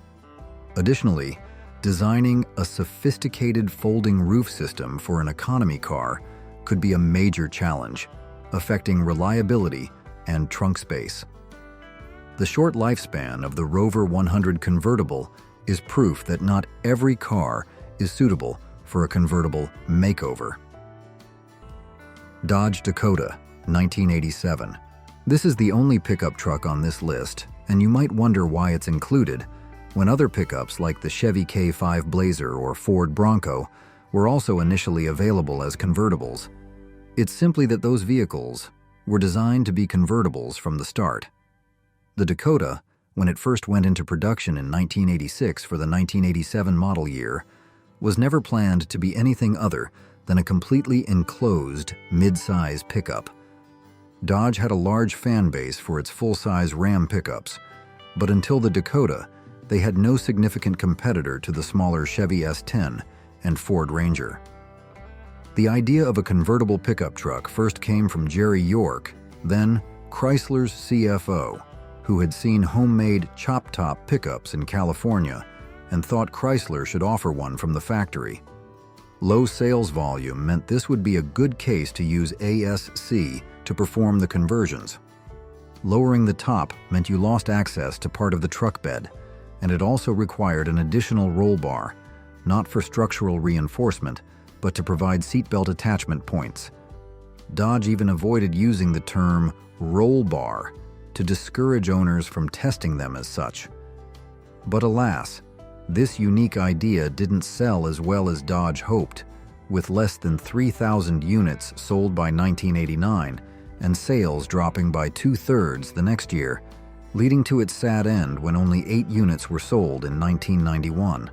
Additionally, designing a sophisticated folding roof system for an economy car could be a major challenge, affecting reliability and trunk space. The short lifespan of the Rover 100 convertible is proof that not every car is suitable for a convertible makeover. Dodge Dakota, 1987. This is the only pickup truck on this list, and you might wonder why it's included, when other pickups like the Chevy K5 Blazer or Ford Bronco were also initially available as convertibles. It's simply that those vehicles were designed to be convertibles from the start. The Dakota, when it first went into production in 1986 for the 1987 model year, was never planned to be anything other than a completely enclosed mid-size pickup. Dodge had a large fan base for its full-size Ram pickups, but until the Dakota, they had no significant competitor to the smaller Chevy S10 and Ford Ranger. The idea of a convertible pickup truck first came from Jerry York, then Chrysler's CFO, who had seen homemade chop-top pickups in California and thought Chrysler should offer one from the factory. Low sales volume meant this would be a good case to use ASC to perform the conversions. Lowering the top meant you lost access to part of the truck bed, and it also required an additional roll bar, not for structural reinforcement, but to provide seatbelt attachment points. Dodge even avoided using the term roll bar to discourage owners from testing them as such. But alas, this unique idea didn't sell as well as Dodge hoped, with less than 3,000 units sold by 1989 and sales dropping by 2/3 the next year, leading to its sad end when only 8 units were sold in 1991.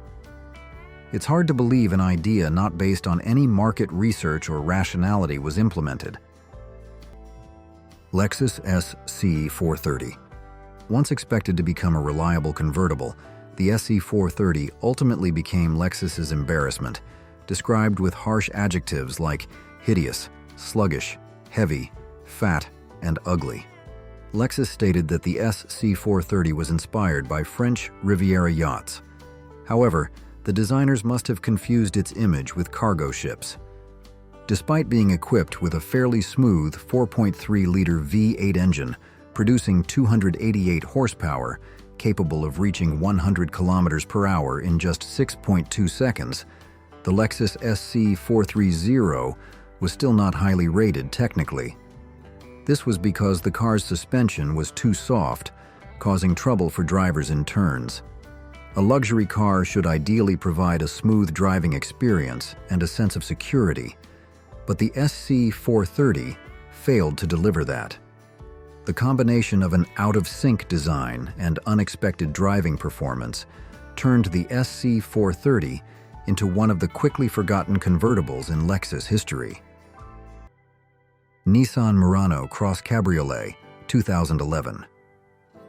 It's hard to believe an idea not based on any market research or rationality was implemented. Lexus SC430. Once expected to become a reliable convertible, the SC430 ultimately became Lexus's embarrassment, described with harsh adjectives like hideous, sluggish, heavy, fat, and ugly. Lexus stated that the SC430 was inspired by French Riviera yachts. However, the designers must have confused its image with cargo ships. Despite being equipped with a fairly smooth 4.3-liter V8 engine, producing 288 horsepower, capable of reaching 100 kilometers per hour in just 6.2 seconds, the Lexus SC430 was still not highly rated technically. This was because the car's suspension was too soft, causing trouble for drivers in turns. A luxury car should ideally provide a smooth driving experience and a sense of security, but the SC430 failed to deliver that. The combination of an out-of-sync design and unexpected driving performance turned the SC430 into one of the quickly forgotten convertibles in Lexus history. Nissan Murano Cross Cabriolet, 2011.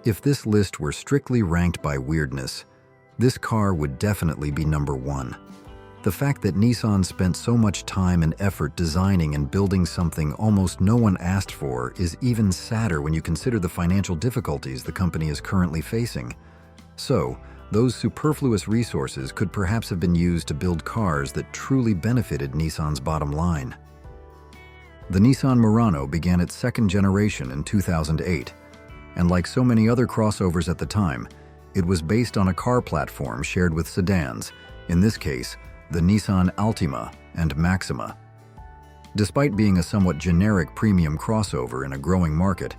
If this list were strictly ranked by weirdness, this car would definitely be number one. The fact that Nissan spent so much time and effort designing and building something almost no one asked for is even sadder when you consider the financial difficulties the company is currently facing. So, those superfluous resources could perhaps have been used to build cars that truly benefited Nissan's bottom line. The Nissan Murano began its second generation in 2008, and like so many other crossovers at the time, it was based on a car platform shared with sedans, in this case, the Nissan Altima and Maxima. Despite being a somewhat generic premium crossover in a growing market,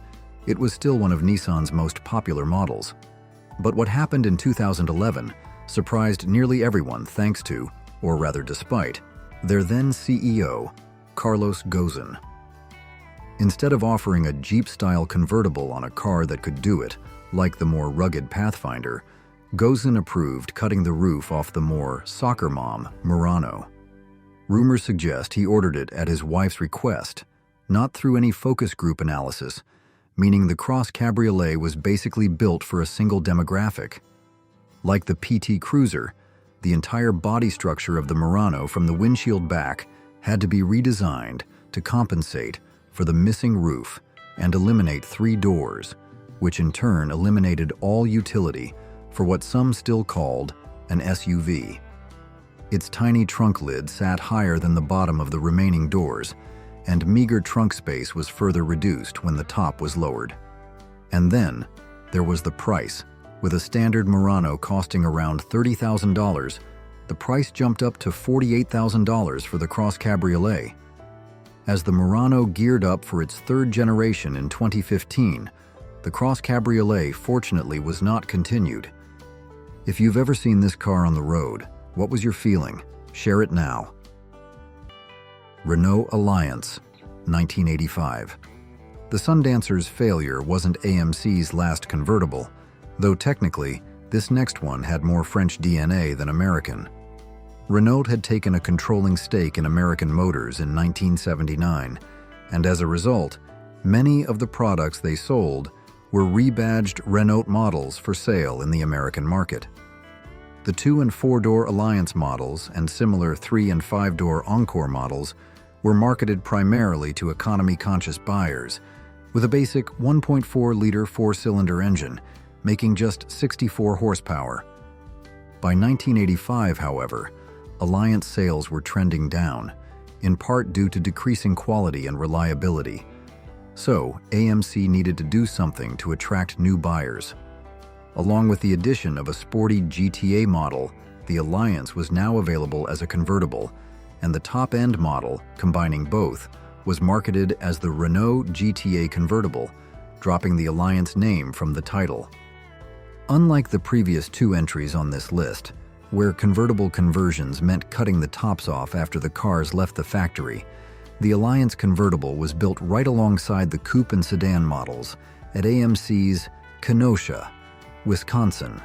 it was still one of Nissan's most popular models. But what happened in 2011 surprised nearly everyone thanks to, or rather despite, their then CEO, Carlos Ghosn. Instead of offering a Jeep-style convertible on a car that could do it, like the more rugged Pathfinder, Ghosn approved cutting the roof off the more soccer mom Murano. Rumors suggest he ordered it at his wife's request, not through any focus group analysis, meaning the Cross Cabriolet was basically built for a single demographic. Like the PT Cruiser, the entire body structure of the Murano from the windshield back had to be redesigned to compensate for the missing roof and eliminate 3 doors, which in turn eliminated all utility for what some still called an SUV. Its tiny trunk lid sat higher than the bottom of the remaining doors, and meager trunk space was further reduced when the top was lowered. And then, there was the price. With a standard Murano costing around $30,000, the price jumped up to $48,000 for the Cross Cabriolet. As the Murano geared up for its third generation in 2015, the Cross Cabriolet fortunately was not continued. If you've ever seen this car on the road, what was your feeling? Share it now. Renault Alliance, 1985. The Sundancer's failure wasn't AMC's last convertible, though technically, this next one had more French DNA than American. Renault had taken a controlling stake in American Motors in 1979, and as a result, many of the products they sold were rebadged Renault models for sale in the American market. The 2- and 4-door Alliance models and similar 3- and 5-door Encore models were marketed primarily to economy-conscious buyers, with a basic 1.4-liter 4-cylinder engine, making just 64 horsepower. By 1985, however, Alliance sales were trending down, in part due to decreasing quality and reliability. So, AMC needed to do something to attract new buyers. Along with the addition of a sporty GTA model, the Alliance was now available as a convertible, and the top-end model, combining both, was marketed as the Renault GTA Convertible, dropping the Alliance name from the title. Unlike the previous 2 entries on this list, where convertible conversions meant cutting the tops off after the cars left the factory, the Alliance convertible was built right alongside the coupe and sedan models at AMC's Kenosha, Wisconsin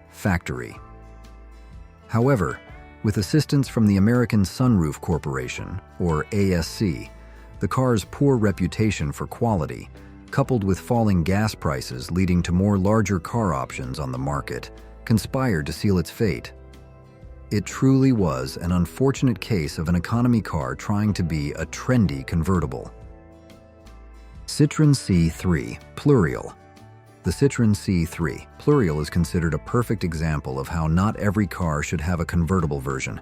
factory. However, with assistance from the American Sunroof Corporation, or ASC, the car's poor reputation for quality, coupled with falling gas prices leading to more larger car options on the market, conspired to seal its fate. It truly was an unfortunate case of an economy car trying to be a trendy convertible. Citroën C3 Plurial. The Citroën C3 Plurial is considered a perfect example of how not every car should have a convertible version.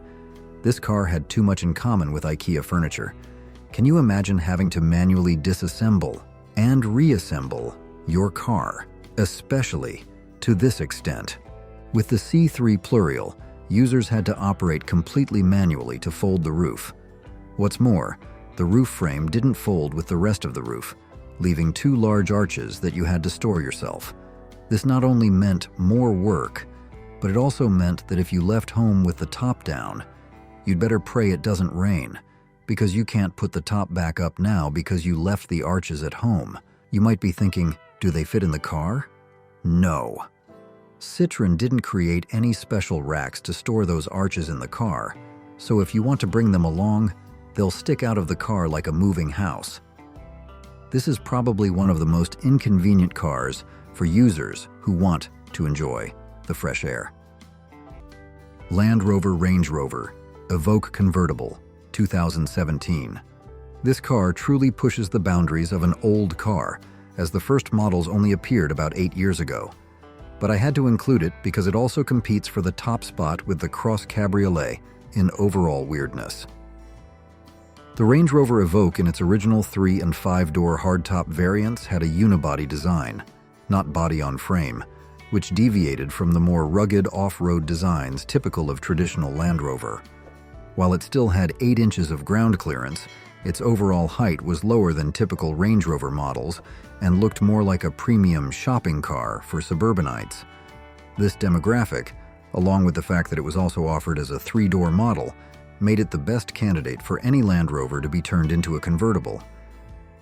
This car had too much in common with IKEA furniture. Can you imagine having to manually disassemble and reassemble your car, especially to this extent? With the C3 Plurial, users had to operate completely manually to fold the roof. What's more, The roof frame didn't fold with the rest of the roof, leaving two large arches that you had to store yourself. This not only meant more work, but it also meant that if you left home with the top down, you'd better pray it doesn't rain, because you can't put the top back up now because you left the arches at home. You might be thinking, do they fit in the car? No. Citroën didn't create any special racks to store those arches in the car, so if you want to bring them along, they'll stick out of the car like a moving house. This is probably one of the most inconvenient cars for users who want to enjoy the fresh air. Land Rover Range Rover Evoque Convertible, 2017. This car truly pushes the boundaries of an old car, as the first models only appeared about 8 years ago. But I had to include it because it also competes for the top spot with the Cross Cabriolet in overall weirdness. The Range Rover Evoque in its original 3- and 5-door hardtop variants had a unibody design, not body-on-frame, which deviated from the more rugged off-road designs typical of traditional Land Rover. While it still had 8 inches of ground clearance, its overall height was lower than typical Range Rover models and looked more like a premium shopping car for suburbanites. This demographic, along with the fact that it was also offered as a 3-door model, made it the best candidate for any Land Rover to be turned into a convertible.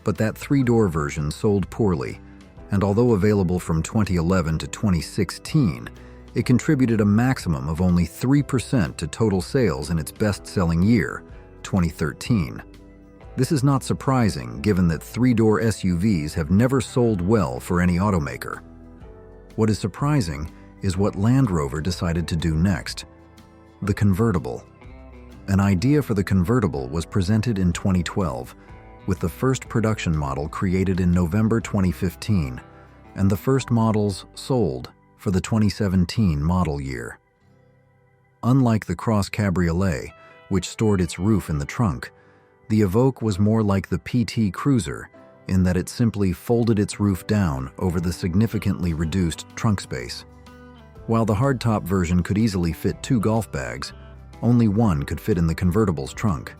But that 3-door version sold poorly, and although available from 2011 to 2016, it contributed a maximum of only 3% to total sales in its best-selling year, 2013. This is not surprising given that 3-door SUVs have never sold well for any automaker. What is surprising is what Land Rover decided to do next: the convertible. An idea for the convertible was presented in 2012, with the first production model created in November 2015, and the first models sold for the 2017 model year. Unlike the Cross Cabriolet, which stored its roof in the trunk, the Evoque was more like the PT Cruiser in that it simply folded its roof down over the significantly reduced trunk space. While the hardtop version could easily fit 2 golf bags, only one could fit in the convertible's trunk.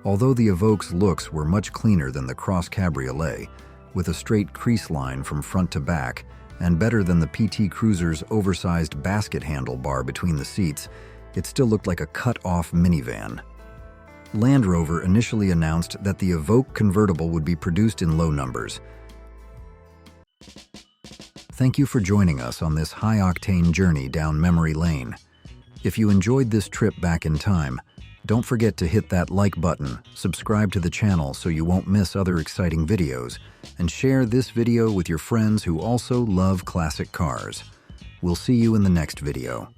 Although the Evoque's looks were much cleaner than the Cross Cabriolet, with a straight crease line from front to back, and better than the PT Cruiser's oversized basket handlebar between the seats, it still looked like a cut-off minivan. Land Rover initially announced that the Evoque convertible would be produced in low numbers. Thank you for joining us on this high-octane journey down memory lane. If you enjoyed this trip back in time, don't forget to hit that like button, subscribe to the channel so you won't miss other exciting videos, and share this video with your friends who also love classic cars. We'll see you in the next video.